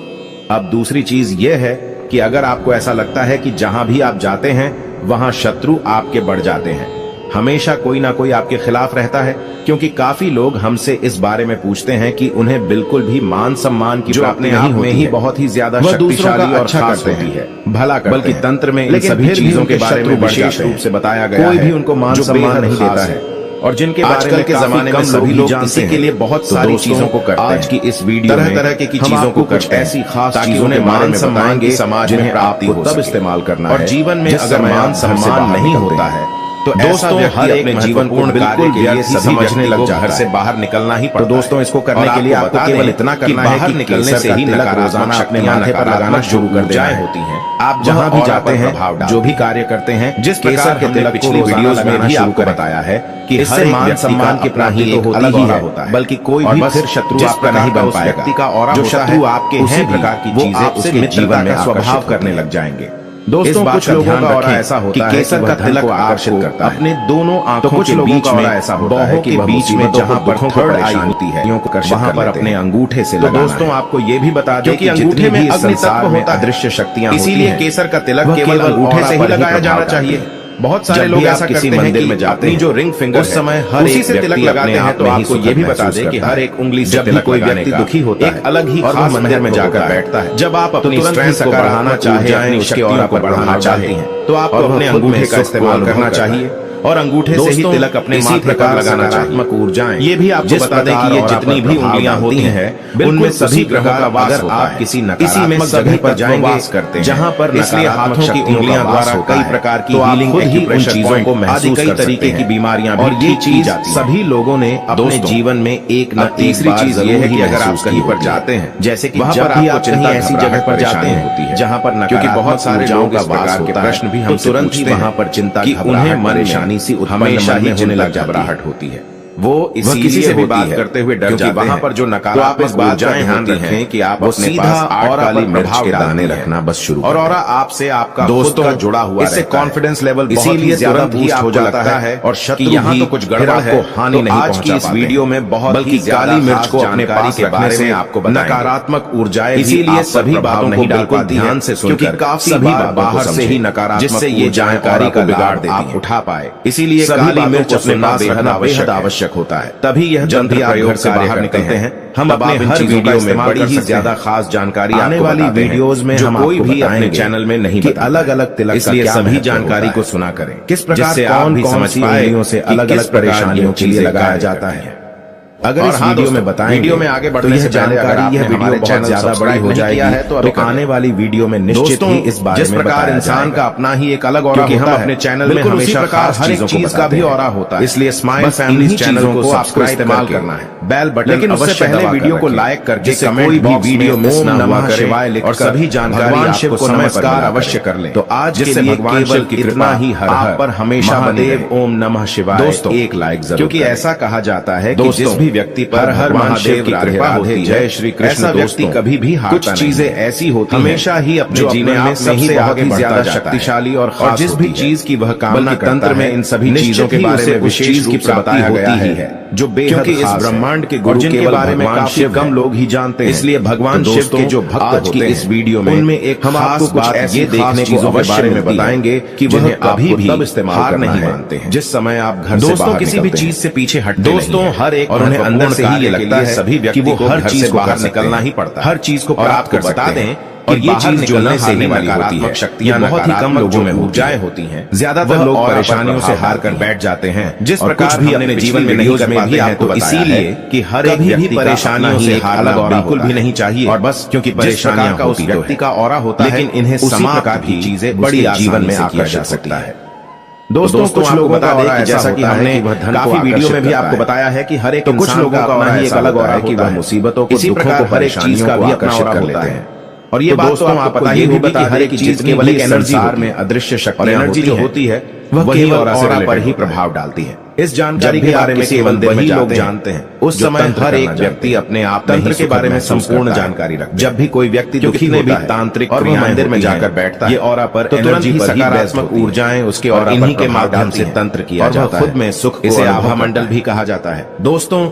अब दूसरी चीज यह है कि अगर आपको ऐसा लगता है कि जहां भी आप जाते हैं वहां शत्रु आपके बढ़ जाते हैं, हमेशा कोई ना कोई आपके खिलाफ रहता है, क्योंकि काफी लोग हमसे इस बारे में पूछते हैं कि उन्हें बिल्कुल भी मान सम्मान की प्राप्ति नहीं होती है, बहुत ही ज्यादा शक्तिशाली और खास होती है, भला करते हैं, बल्कि तंत्र में इन सभी चीजों के बारे में विशेष रूप से बताया गया है। कोई भी उनको मान सम्मान नहीं देता है और जिनके बारे में के जमाने में सभी लोग जानते के लिए बहुत सारी चीजों को करते हैं। आज की इस वीडियो में तरह की चीजों को कुछ ऐसी खास चीजों के मान सम्मान की समाज में प्राप्ति हो तब इस्तेमाल करना है। और जीवन में अगर मान सम्मान नहीं होता है तो दोस्तों हर एक जीवन पूर्ण बिल्कुल व्यर्थ समझने लग जाता है, घर से बाहर निकलना ही पड़ता है। तो दोस्तों इसको करने के लिए आपको केवल इतना करना है कि निकलने से ही रोजाना अपने माथे पर लगाना शुरू कर देना होती हैं। आप जहां भी जाते हैं, जो भी कार्य करते हैं, जिस प्रकार के तिलक पिछली वीडियोस में भी आपको बताया है कि इससे मान सम्मान की प्राप्ति तो होती ही है, बल्कि कोई भी फिर शत्रु आपका नहीं बन पाएगा। जो शत्रु आपके हैं प्रकार की चीजें उसके जीवन में स्वभाव करने लग जाएंगे। दोस्तों कुछ लोगों का ऑरा ऐसा होता है कि केसर का तिलक आकर्षित करता है अपने दोनों आंखों के बीच में, ऐसा होता है कि बीच में जहां पर थर्ड आई होती है वहां पर अपने अंगूठे से लगाना है। दोस्तों आपको ये भी बता दें कि अंगूठे में अग्नि तत्व होता है, अदृश्य शक्तियां, इसीलिए केसर का तिलक केवल अंगूठे से ही लगाया जाना चाहिए। बहुत सारे लोग ऐसा किसी मंदिर में जाते हैं, जो रिंग फिंगर उस समय हर एक से तिलक लगाते हैं। तो आपको ये भी बता दें कि हर एक उंगली से जब कोई व्यक्ति दुखी होता है, एक अलग ही खास मंदिर में जाकर बैठता है। जब आप अपनी स्ट्रेंथ को बढ़ाना चाहें, उसके ऑरा को बढ़ाना चाहते हैं, तो आपको अपने अंगूठे का इस्तेमाल करना चाहिए और अंगूठे से ही तिलक अपने माथे पर लगाना चाहिए। ऊर्जाएं ये भी आपको बता दें कि ये जितनी भी उंगलियां होती हैं उनमें सभी ग्रहों का वास होता है। किसी नकारात्मक जगह पर जाएंगे करते हैं जहां पर इसलिए हाथों की उंगलियां द्वारा कई प्रकार की हीलिंग एक्यूप्रेशर चीजों को महसूस कई तरीके की बीमारियां और ये चीज सभी लोगों ने अपने जीवन में एक न तीसरी चीज ये है कि अगर आप कहीं पर जाते हैं, जैसे कि वहां पर आप चिंता ऐसी जगह पर जाते हैं जहां पर क्योंकि बहुत सारे लोगों का वास होता है, प्रश्न भी हम तुरंत ही वहां पर चिंता की उन्हें परेशानी हमेशा ही होने लग घबराहट होती है। वो किसी से भी बात करते हुए डर जाते हैं। वहां पर जो नकारात्मक इस बात का ध्यान रखें कि आप अपने पास 8 काली मिर्च के दाने रखना बस शुरू और आपसे आपका दोस्तों का जुड़ा हुआ इससे कॉन्फिडेंस लेवल इसीलिए ज्यादा बूस्ट हो जाता है और शत्रु यहाँ तो कुछ गड़बड़ है हानि नहीं आज की इस वीडियो में बहुत बल्कि काली मिर्च को अपने पास के बारे में आपको नकारात्मक ऊर्जाएं, इसीलिए सभी बातों को बिल्कुल ध्यान से सुनकर काफी बाहर से ही नकारात्मक जिससे ये जानकारी का बिगाड़ देती आप उठा पाए। इसीलिए काली मिर्च अपने पास रखना बेहद आवश्यक होता है, तभी यह जब भी आप घर से बाहर निकलते हैं। हम अपने हर वीडियो में बड़ी ही ज्यादा खास जानकारी आने वाली वीडियोस में हम कोई भी अपने चैनल में नहीं बताते अलग अलग तिलक, इसलिए सभी जानकारी को सुना करें किस प्रकार से आप भी समझ पाए से अलग अलग परेशानियों के लिए लगाया जाता है। अगर इस वीडियो में बताएं, वीडियो में आगे बढ़ने से जानकारी यह वीडियो बहुत ज्यादा बड़ी हो जाएगी तो आने वाली वीडियो में निश्चित ही इस बारे में जिस प्रकार इंसान का अपना ही एक अलग ऑरा होता है, हम अपने चैनल में हमेशा खास हर एक चीज का भी ऑरा होता है, इसलिए स्माइल फैमिली चैनल को आपको इस्तेमाल करना है, बेल बटन लेकिन उससे पहले वीडियो को लाइक करके कोई भी वीडियो मिस न हुआ करे और सभी जानकारी शिव को नमस्कार अवश्य कर लें। तो आज के लिए भगवान शिव की कृपा ही हर पर हमेशा महादेव ओम नमः शिवाय दोस्तों एक लाइक जरूर, क्योंकि ऐसा कहा जाता है कि जिस भी व्यक्ति पर हर महादेव की कृपा होती है, जय श्री कृष्ण, व्यक्ति कभी भी कुछ चीजें ऐसी होती हमेशा ही अपने जीवन में सबसे आगे ज्यादा शक्तिशाली और जिस भी चीज की वह कामना तंत्र में इन सभी चीजों के बारे में विशेष रूप से बताया गया है जो बेहद इस ब्रह्मांड के गुरु के बारे में काफी कम लोग ही जानते हैं। इसलिए भगवान शिव के जो भक्त होते हैं इस वीडियो में उनमें एक हम आपको कुछ ऐसी देखने को अवश्य में बताएंगे कि वह कभी भी तब इस्तेमाल नहीं मानते हैं जिस समय आप घर से बाहर किसी भी चीज से पीछे हटते दोस्तों हर एक और उन्हें अंदर से ही ये लगता है सभी व्यक्ति को हर चीज को बाहर निकलना ही पड़ता है, हर चीज को प्राप्त कर बता दें और ये चीज जो निकलने वाली होती है शक्तियां बहुत ही कम लोगों में ऊर्जाएं होती हैं। ज्यादातर लोग परेशानियों से हार कर बैठ जाते हैं जिस प्रकार भी अपने जीवन में नहीं कर पाते हैं, तो इसीलिए कि हर एक भी परेशानियों से हारना बिल्कुल भी नहीं चाहिए और बस क्योंकि परेशानियां का उस व्यक्ति का ऑरा होता है, लेकिन इन्हें उसी प्रकार की चीजें बड़ी जीवन में आकर जा सकता है। दोस्तों कुछ लोग बता दें कि जैसा कि हमने काफी वीडियो में भी आपको बताया है कि हर एक कुछ लोगों का अपना ही एक अलग ऑरा है कि वह मुसीबतों को दुखों को हर एक चीज का भी अपना ऑरा होता है। और ये बात तो आपको पता ही होगी कि हर एक चीज केवल एक एनर्जी में अदृश्य शक्ति एनर्जी जो होती है वह केवल ऑरा पर ही प्रभाव डालती है। इस जानकारी के बारे में केवल वही लोग जानते हैं। उस समय हर एक व्यक्ति अपने आप तंत्र के बारे में संपूर्ण जानकारी रखता है। जब भी कोई व्यक्ति दुखी में भी तांत्रिक और मंदिर में जाकर बैठता है, ये ऑरा पर तुरंत ही सकारात्मक ऊर्जाएं उसके और इन्हीं के माध्यम से तंत्र किया जाता है। खुद में सुख, इसे आभा मंडल भी कहा जाता है। दोस्तों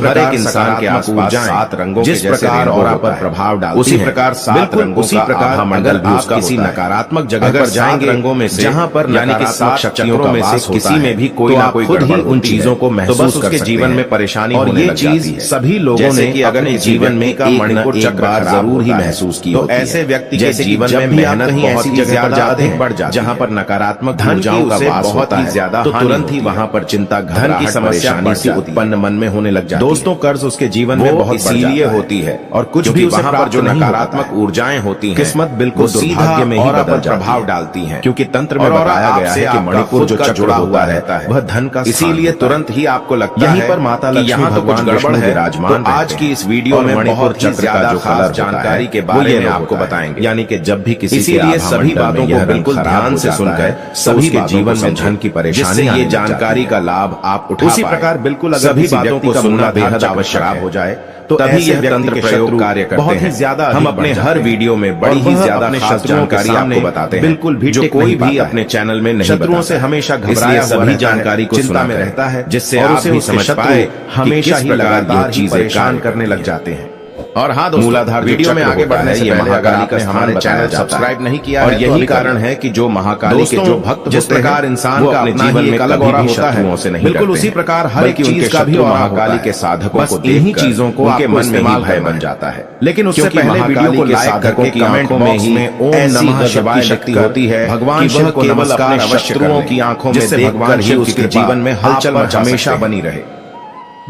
हर एक इंसान के आसपास 7 रंगों जिस प्रकार ऑरा पर प्रभाव डालती है, उसी प्रकार 7 रंगों उसी प्रकार आभा मंडल भी उसका किसी नकारात्मक जगह पर जाएंगे रंगों में से, जहां पर यानी कि 7 शक्तियों में से किसी में भी कोई ना कोई खुद ही उन चीजों को महसूस कर जीवन में परेशानी और ये चीज सभी लोगों ने कि अगर जीवन में का मणिपुर चक्र जरूर ही महसूस की तो ऐसे व्यक्ति के जीवन में मेहनत बहुत ही ज्यादा अधिक बढ़ जाती है, जहां पर नकारात्मक ऊर्जाओं का वास बहुत ही ज्यादा, तो तुरंत ही वहां पर चिंता, धन की समस्या उत्पन्न मन में होने लग जाती है। दोस्तों कर्ज उसके जीवन में बहुत इसीलिए होती है और कुछ भी वहां पर जो नकारात्मक ऊर्जाएं होती हैं, किस्मत बिल्कुल दुर्भाग्य में ही बदल प्रभाव डालती है, क्योंकि तंत्र में बताया गया है कि मणिपुर जो चक्र जुड़ा हुआ रहता है वह धन का, इसीलिए तुरंत ही आपको लगता है पर माता लक्ष्मी यहाँ तो कुछ गड़बड़ है विराजमान। तो आज की इस वीडियो में मणिपुर चक्र का जो खास जानकारी के बारे में आपको बताएंगे, यानी कि जब भी किसी इसीलिए सभी बातों को बिल्कुल ध्यान से सुनकर सभी के जीवन में धन की परेशानी, ये जानकारी का लाभ आप उठा उसी प्रकार बिल्कुल सभी बातों को सुनना बेहद आवश्यक हो जाए तो तभी यह तंत्र प्रयोग कार्य करते हैं। ज्यादा हम अपने हर वीडियो में बड़ी ही ज्यादा खास जानकारी आपको बताते हैं, बिल्कुल भी जो कोई भी अपने चैनल में नहीं। शत्रुओं से हमेशा घबराया सभी जानकारी को चिंता में रहता है, जिससे आप भी समझ पाए हमेशा ही लगातार चीजें कान करने लग जाते हैं। और हाँ दोस्तों, मूलाधार वीडियो में आगे बढ़ने से पहले अगर आपने हमारे चैनल सब्सक्राइब नहीं किया और यही कारण है कि जो महाकाली के जो भक्त जिस प्रकार इंसान का अपने जीवन में अलग और होता है से नहीं, बिल्कुल उसी प्रकार हर एक चीज का भी महाकाली के साधकों को इन्हीं चीजों को उनके मन में भय बन जाता है। लेकिन उससे पहले वीडियो को लाइक करके कमेंट में ही ओम नमः शिवाय शक्ति होती है, भगवान शिव को नमस्कार शत्रुओं की आंखों में देखकर ही उसके जीवन में हलचल हमेशा बनी रहे।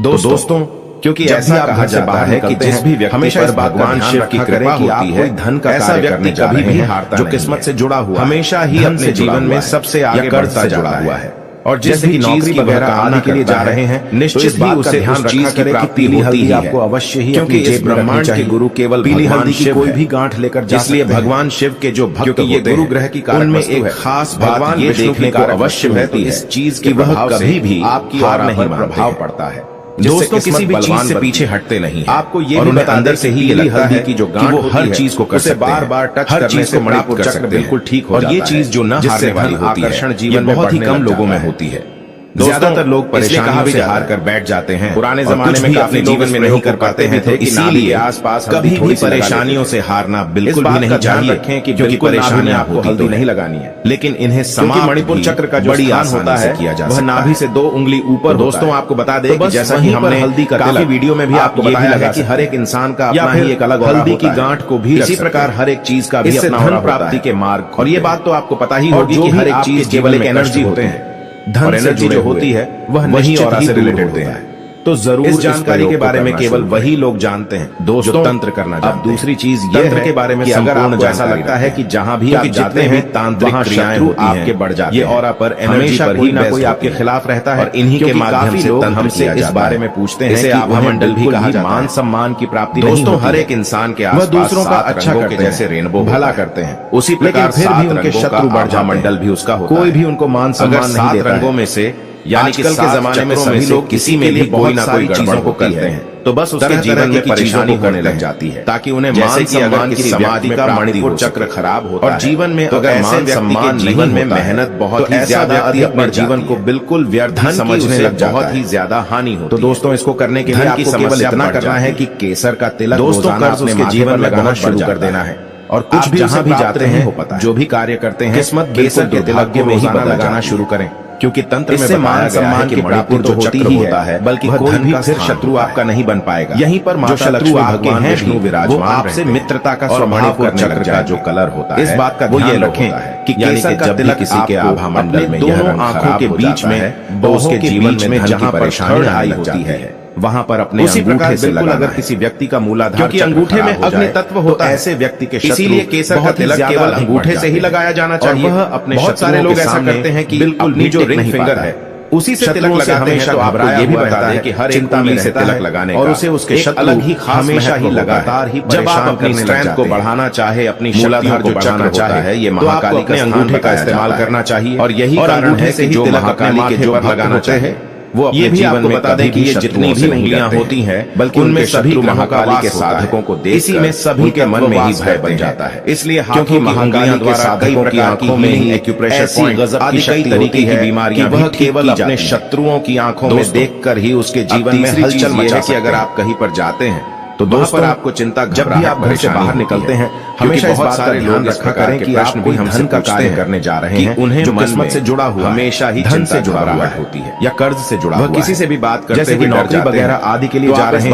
दोस्तों क्योंकि ऐसा कहा जाता है कि जिस भी व्यक्ति हमेशा भगवान शिव की कृपा होती है, धन का ऐसा व्यक्ति कभी भी हारता जो किस्मत से जुड़ा हुआ हमेशा ही अपने जीवन में सबसे आगे बढ़ता जुड़ा हुआ है। और जैसे कि नौकरी वगैरह आने के लिए जा रहे हैं, निश्चित ही उसे ध्यान चीज की प्राप्ति होती है आपको अवश्य ही, क्योंकि इस ब्रह्मांड के गुरु केवल पीली हल्दी की कोई भी गांठ लेकर जा सकते हैं। इसलिए भगवान शिव के जो भक्त ये गुरु ग्रह की कारक में एक खास भगवान ये देखने को अवश्य मिलती है इस चीज की वह कभी भी आपकी हार नहीं प्रभाव पड़ता है। दोस्तों किसी भी चीज से पीछे हटते नहीं, आपको ये भी अंदर से ही ये लगता है कि जो गांठ वो हर चीज को उसे बार बार टच करने से मणिपुर चक्र बिल्कुल ठीक हो जाता है। और ये चीज जो न हारने वाली होती है, आकर्षण जीवन में बहुत ही कम लोगों में होती है। ज्यादातर लोग परेशानियों से हार कर बैठ जाते हैं। पुराने जमाने में अपने जीवन में नहीं कर पाते हैं, तो इसीलिए आसपास कभी भी परेशानियों से हारना बिल्कुल भी नहीं चाहिए, क्योंकि परेशानी आपको हल्दी नहीं लगानी है, लेकिन इन्हें समाप्त मणिपुर चक्र का जो बड़ी आसान होता है किया जा सकता है, वह नाभि से 2 उंगली ऊपर। दोस्तों आपको बता दें कि जैसा कि हमने हल्दी का काफी वीडियो में भी आपको बताया है कि हर एक इंसान का अपना ही एक अलग हल्दी की गांठ को भी इसी प्रकार हर एक चीज का भी अपना धन प्राप्ति के मार्ग। और ये बात तो आपको पता ही होगी कि हर एक चीज केवल एक एनर्जी होते हैं, धन से जुड़े होती है वह वही ऑरा से रिलेटेड होते हैं। तो जरूर इस जानकारी के बारे में केवल वही लोग जानते हैं दोस्तों तंत्र करना जानते हैं। अब दूसरी चीज ये है के बारे में कि अगर आपको ऐसा लगता है कि जहां भी आप जाते हैं तांत्रिक क्रियाएं आपके बढ़ जाती है, ये ऑरा पर हमेशा कोई ना कोई आपके खिलाफ रहता है, और इन्हीं के माध्यम से हमसे इस बारे में पूछते हैं। इसे आभा मंडल भी कहा जाता है। मान सम्मान की प्राप्ति दोस्तों हर एक इंसान के आसपास दूसरों का अच्छा करते हैं, जैसे रेनबो भला करते हैं, उसी प्रकार फिर भी उनके शत्रु बढ़ जा मंडल भी उसका होता है। कोई भी उनको मान सम्मान नहीं देता। 7 रंगों में से यानी कि कल के जमाने में सभी लोग किसी में भी कोई ना कोई गड़बड़ को करते हैं, तो बस उसके जीवन में परेशानी होने लग जाती है, ताकि उन्हें मान सम्मान की समाधि का मणिपुर चक्र खराब होता है। और जीवन में अगर ऐसे सम्मान जीवन में मेहनत बहुत ही ज्यादा अपने जीवन को बिल्कुल व्यर्थ समझने लग जाता है, बहुत ही ज्यादा हानि होती है। तो दोस्तों इसको करने के लिए आपको केवल इतना करना है कि केसर का तिलक रोजाना अपने जीवन में लगाना शुरू कर देना है। और कुछ भी जहां भी जाते हैं, जो भी कार्य करते हैं, किस्मत केसर के तिलक में ही लगाना शुरू करें, क्योंकि तंत्र में मान सम्मान की मणिपुर तो होती ही होता है, बल्कि कोई भी फिर शत्रु आपका नहीं बन पाएगा। यहीं पर माता लक्ष्मी भगवान विष्णु विराजमान, वो आपसे मित्रता का स्वभाव चक्र का जो कलर होता है, इस बात का वो ये रखें कि केसर का तिलक किसी के आभा मंडल में दोनों आंखों के बीच में उसके जीवन में जहां परेशानी आई होती है, वहां पर अपने उसी प्रकार बिल्कुल अगर किसी व्यक्ति का मूलाधार, क्योंकि अंगूठे में अग्नि तत्व होता है, ऐसे व्यक्ति के इसीलिए केसर का तिलक केवल अंगूठे से ही लगाया जाना चाहिए। वह अपने बहुत सारे लोग ऐसा करते हैं कि बिल्कुल जो रिंग फिंगर है उसी से तिलक लगाते हैं तो आपको ये भी बता दें कि हर एक उंगली से तिलक लगाने और उसे उसके शत्रु अलग ही हमेशा ही लगातार ही जब आप अपनी स्ट्रेंथ को बढ़ाना चाहे, अपनी मूलाधार को बढ़ाना चाहे है, ये महाकाली का अंगूठे का इस्तेमाल करना चाहिए। और यही कारण है कि जो महाकाली के जो लगाना चाहे वो अपने जीवन में बता दें कि ये जितनी भी उंगलियां होती हैं, बल्कि उनमें सभी महाकाली के साधकों को देख इसी में सभी के मन में ही भय बन जाता है। इसलिए क्योंकि महाकाली के साधकों की आंखों में ही एक्यूप्रेशर पॉइंट आदि कई तरीके की बीमारियां वह केवल अपने शत्रुओं की आंखों में देखकर ही उसके जीवन में हलचल मचा कि अगर आप कहीं पर जाते हैं तो दोस्तों पर आपको चिंता, जब भी आप घर से बाहर निकलते हैं हमेशा बहुत सारे लोग रखा करें कि आप कोई धन का कार्य करने जा रहे हैं, उन्हें जो किस्मत से जुड़ा हुआ हमेशा ही धन से जुड़ा हुआ होती है या कर्ज से जुड़ा हुआ, किसी से भी बात करते जैसे कि नौकरी वगैरह आदि के लिए जा रहे हैं,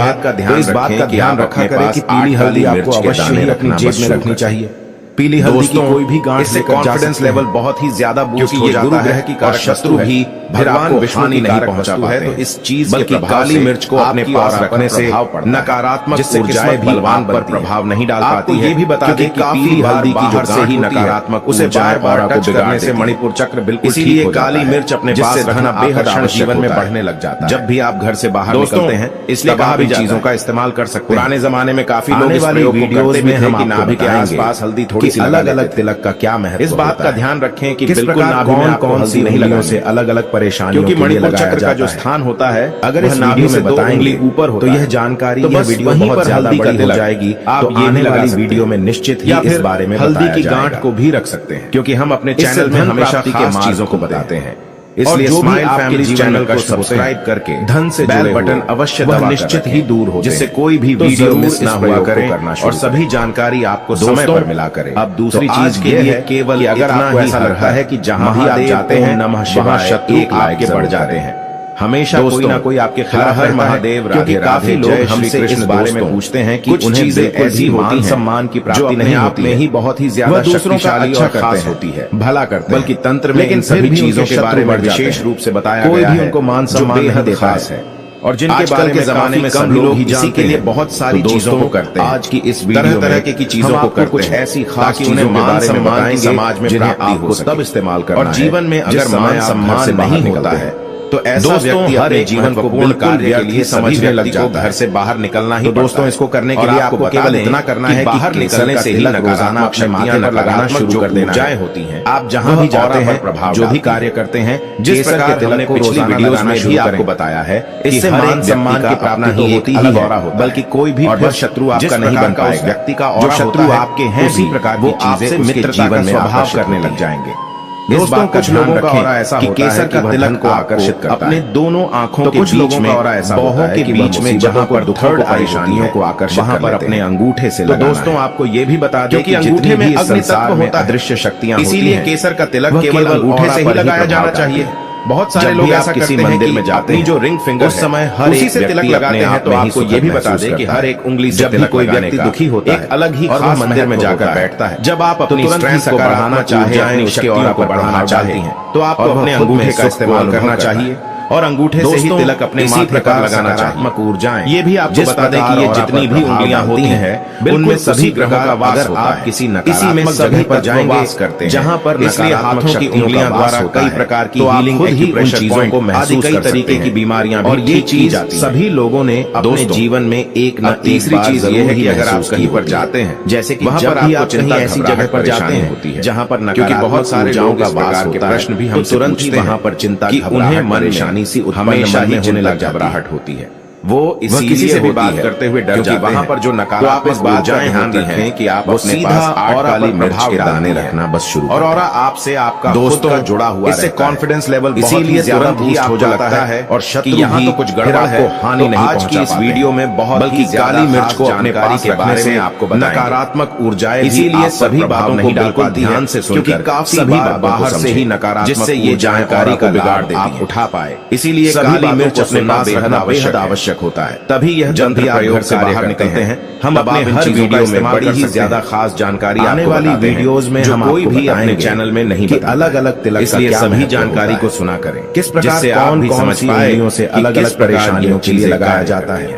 इस बात का ध्यान रखा करें कि पीली हल्दी आपको अवश्य ही अपनी जेब में रखनी चाहिए। पीली हल्दी की कोई भी गांठ इससे कॉन्फिडेंस लेवल बहुत ही ज्यादा बूस्ट हो जाता है कि और शत्रु भी भगवान विष्णु की नहीं पहुंचा पाते तो इस चीज बल्कि काली मिर्च को अपने पास रखने से नकारात्मक ऊर्जाएं बलवान पर प्रभाव नहीं डाल पाती है। ये भी बता दें कि पीली हल्दी की जो से ही नकारात्मक उसे बार बार टच करने से मणिपुर चक्र बिल्कुल इसीलिए काली मिर्च अपने पास रखना बेहद आवश्यक जीवन में बढ़ने लग जाता है। जब भी आप घर से बाहर निकलते हैं इसलिए कहा भी चीजों का इस्तेमाल कर सकते हैं। पुराने जमाने में काफी लोग इस प्रयोग को करते भी थे कि नाभि के आसपास हल्दी थोड़ी सी अलग अलग तिलक का क्या महत्व, इस बात का ध्यान रखें कि बिल्कुल नाभि में कौन सी नहीं लगाने से अलग अलग परेशानियों क्योंकि मणिपुर चक्र का जो स्थान होता है अगर इस वीडियो में दो उंगली ऊपर हो तो यह जानकारी यह वीडियो बहुत ज्यादा बड़ी हो जाएगी। आप आने वाली वीडियो में निश्चित ही इस बारे में हल्दी की गांठ को भी रख सकते हैं क्योंकि हम अपने चैनल में हमेशा खास चीजों को बताते हैं। इसलिए स्माइल फैमिली चैनल को सब्सक्राइब करके धन से जुड़े बटन अवश्य दबा निश्चित ही दूर हो जिससे कोई भी वीडियो मिस ना हुआ करे और सभी जानकारी आपको समय पर मिला करे। अब दूसरी चीज के लिए केवल अगर आपको ऐसा लगता है कि जहां भी आप जाते हैं नमः शिवाय शत्रु आपके बढ़ जाते हैं, हमेशा कोई ना कोई आपके खिलाफ हर महादेव क्योंकि काफी लोग हमसे इस बारे में पूछते हैं कि उन्हें चीजें ऐसी मान सम्मान की प्राप्ति नहीं होती है, ही बहुत ही ज्यादा शक्तिशाली और खास होती है, भला करते बल्कि तंत्र में इन सभी चीजों के बारे में विशेष रूप से बताया गया है उनको मान सम्मान बेहद खास है और जिनके बारे में जमाने में कम लोग इसी के लिए बहुत सारी चीजों को करते हैं। आज की इस वीडियो तरह की चीजों को करते कुछ ऐसी खास चीजें मान सम्मान समाज में जिन्हें आपको तब इस्तेमाल करना और जीवन में अगर मान सम्मान नहीं होता है तो ऐसा व्यक्ति अपने जीवन को पूर्ण कार्य के लिए समझने लग जाता है। घर से बाहर निकलना ही तो दोस्तों इसको करने के लिए आपको केवल इतना करना है कि बाहर निकलने से ही रोजाना अपने माथे पर लगाना शुरू कर देना ऊर्जाएं होती हैं। आप जहां भी जाते हैं जो भी कार्य करते हैं जिस प्रकार के तिलक को पिछली वीडियोस में भी आपको बताया है इससे मान सम्मान की प्राप्ति तो होती ही है बल्कि कोई भी और शत्रु आपका नहीं बन पाएगा। व्यक्ति का और शत्रु आपके हैं उसी प्रकार की चीजें मित्रता का स्वभाव करने लग जाएंगे। दोस्तों कुछ लोगों का और ऐसा कि केसर का तिलक को आकर्षित करता है अपने दोनों आंखों के बीच में और ऐसा बाहों के बीच में जहां पर थर्ड परेशानियों को आकर्षित वहां पर अपने अंगूठे से लगाना है। दोस्तों आपको ये भी बता दें कि अंगूठे में अग्नि तत्व होता है, अदृश्य शक्तियां इसीलिए केसर का तिलक केवल अंगूठे से ही लगाया जाना चाहिए। बहुत सारे लोग ऐसा किसी मंदिर में जाते हैं जो रिंग फिंगर उस समय हर एक से तिलक लगाते हैं तो आपको ये भी बता दें कि हर एक उंगली से तिलक कोई व्यक्ति दुखी होता है एक अलग ही खास मंदिर में जाकर बैठता है। जब आप अपनी स्ट्रेंथ को बढ़ाना चाहे अपनी शक्तियों को बढ़ाना चाहती हैं तो आपको अपने अंगूठे का इस्तेमाल करना चाहिए और अंगूठे से ही तिलक अपने माथे पर लगाना चाहिए। ऊर्जाएं ये भी आपको बता दें कि ये जितनी भी उंगलियां होती हैं उनमें सभी ग्रहों का वास होता है। आप किसी नकारात्मक जगह पर जाएंगे करते हैं जहां पर इसलिए हाथों की उंगलियां द्वारा कई प्रकार की हीलिंग एक्यूप्रेशर चीजों को महसूस कई तरीके की बीमारियां और ये चीज सभी लोगों ने अपने जीवन में एक न तीसरी चीज ये है कि अगर आप कहीं पर जाते हैं जैसे कि वहां पर आपको चिंता ऐसी जगह पर जाते हैं जहां पर क्योंकि बहुत सारे लोगों का वास होता है प्रश्न भी हम तुरंत ही वहां पर चिंता की उन्हें परेशानी सी हमेशा ही होने लग घबराहट होती है। वो किसी से भी बात करते हुए डर जाते हैं वहां पर जो नकारात्मक ऊर्जाएं ध्यान रखें कि आप अपने पास और काली मिर्च के दाने रखना बस शुरू और आपसे आपका दोस्तों जुड़ा हुआ इससे कॉन्फिडेंस लेवल इसीलिए ज्यादा बूस्ट हो जाता है और शत्रु यहाँ तो कुछ गड़बड़ है हानि नहीं आज की इस वीडियो में बहुत बल्कि काली मिर्च को अपने पास रखने से आपको नकारात्मक ऊर्जाएं इसीलिए सभी बातों नहीं डालकर ध्यान से सुनकर काफी बाहर से ही नकारात्मक जिससे ये जानकारी को बिगाड़ देती है उठा पाए इसीलिए काली मिर्च अपने पास रखना बेहद आवश्यक होता है। तभी यह जब भी आप घर से बाहर निकलते हैं हम अपने हर वीडियो में बड़ी ही ज्यादा खास जानकारी आने वाली वीडियोस में हम कोई भी अपने चैनल में नहीं कि अलग अलग तिलक इसलिए सभी जानकारी को सुना करें किस प्रकार से आप भी समझ पाए से अलग अलग परेशानियों के लिए लगाया जाता है।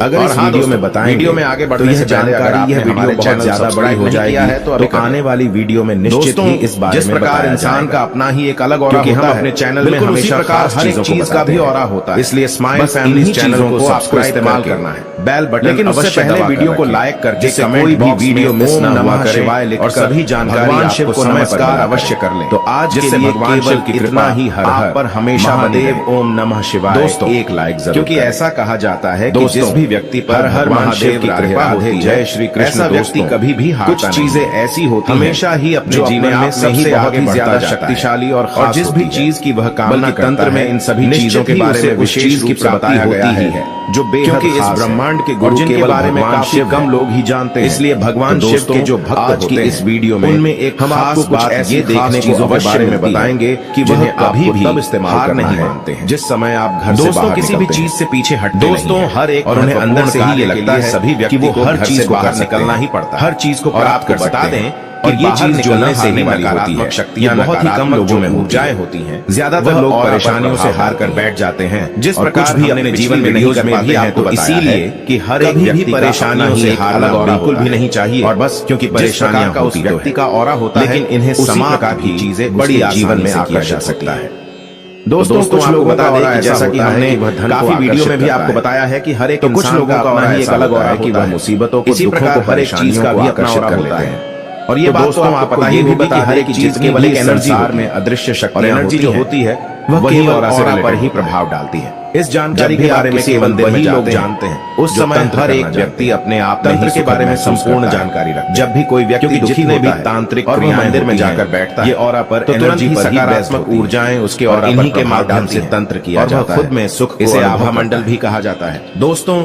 अगर इस वीडियो में बताएंगे, वीडियो में आगे बढ़ने से पहले अगर यह वीडियो बहुत ज्यादा बड़ी हो जाएगी तो आने वाली वीडियो में निश्चित ही इस बारे में जिस प्रकार इंसान का अपना ही एक अलग ऑरा होता है, हम अपने चैनल में हमेशा खास चीज का भी ऑरा होता है, इसलिए स्माइल फैमिली चैनल को सब्सक्राइब करना है, बेल बटन, लेकिन उससे पहले वीडियो को लाइक करके कोई भी वीडियो मिस न हुआ करे और सभी जानकारी शिव को नमस्कार अवश्य कर लें। तो आज जिससे भगवान शिव की कृपा ही हर हर पर हमेशा महादेव ओम नमः शिवाय दोस्तों एक लाइक जरूर, क्योंकि ऐसा कहा जाता है कि जिस भी व्यक्ति पर हर महादेव की कृपा होती है, जय श्री कृष्ण, व्यक्ति कभी भी कुछ चीजें ऐसी होती हमेशा ही अपने जीवन में सबसे आगे ज्यादा शक्तिशाली और जिस भी चीज की वह कामना तंत्र में इन सभी चीजों के बारे में विशेष की बताया गया है जो बेहद इस ब्रह्मांड के गुरु के बारे में काफी कम लोग ही जानते हैं। इसलिए भगवान शिव के जो भक्त होते हैं इस वीडियो में उनमें एक हम आपको कुछ ऐसी देखने चीजों के बारे में बताएंगे कि वह अभी भी इस्तेमाल नहीं मानते हैं। जिस समय आप घर से बाहर किसी भी चीज से पीछे हटते दोस्तों हर एक और उन्हें अंदर से ही ये लगता है सभी व्यक्ति को हर चीज को बाहर निकलना ही पड़ता है, हर चीज को प्राप्त कर बता दें। और ये चीज जो न से वाली होती है, शक्तियां बहुत ही कम लोगों में ऊर्जाएं होती हैं। ज्यादातर लोग परेशानियों से हार कर बैठ जाते हैं। जिस प्रकार भी अपने जीवन में नहीं कर पाते हैं, तो इसीलिए कि हर एक व्यक्ति परेशानियों से हारना बिल्कुल भी नहीं चाहिए और बस क्योंकि परेशानियां का उस व्यक्ति का ऑरा होता है, लेकिन इन्हें समा की चीजें बड़ी जीवन में आकर जा सकता है। दोस्तों कुछ लोग बता दें कि जैसा कि हमने काफी वीडियो में भी आपको बताया है कि हर एक कुछ लोगों का अपना ही एक अलग ऑरा है कि वह मुसीबतों को, इसी प्रकार हर एक चीज का भी अपना ऑरा होता है। और ये बात तो आपको पता ही होगी कि हर एक चीज केवल एक एनर्जी में अदृश्य शक्ति, एनर्जी जो होती है वह केवल ऑरा पर ही प्रभाव डालती है। इस जानकारी के बारे में केवल वही लोग जानते हैं। उस समय हर एक व्यक्ति अपने आप तंत्र के बारे में संपूर्ण जानकारी रखता है। जब भी कोई व्यक्ति दुखी में भी तांत्रिक और मंदिर में जाकर बैठता है, ये ऑरा पर एनर्जी पर सकारात्मक ऊर्जाएं उसके ऑरा इन्हीं के माध्यम से तंत्र किया जाता है। खुद में सुख, इसे आभा मंडल भी कहा जाता है। दोस्तों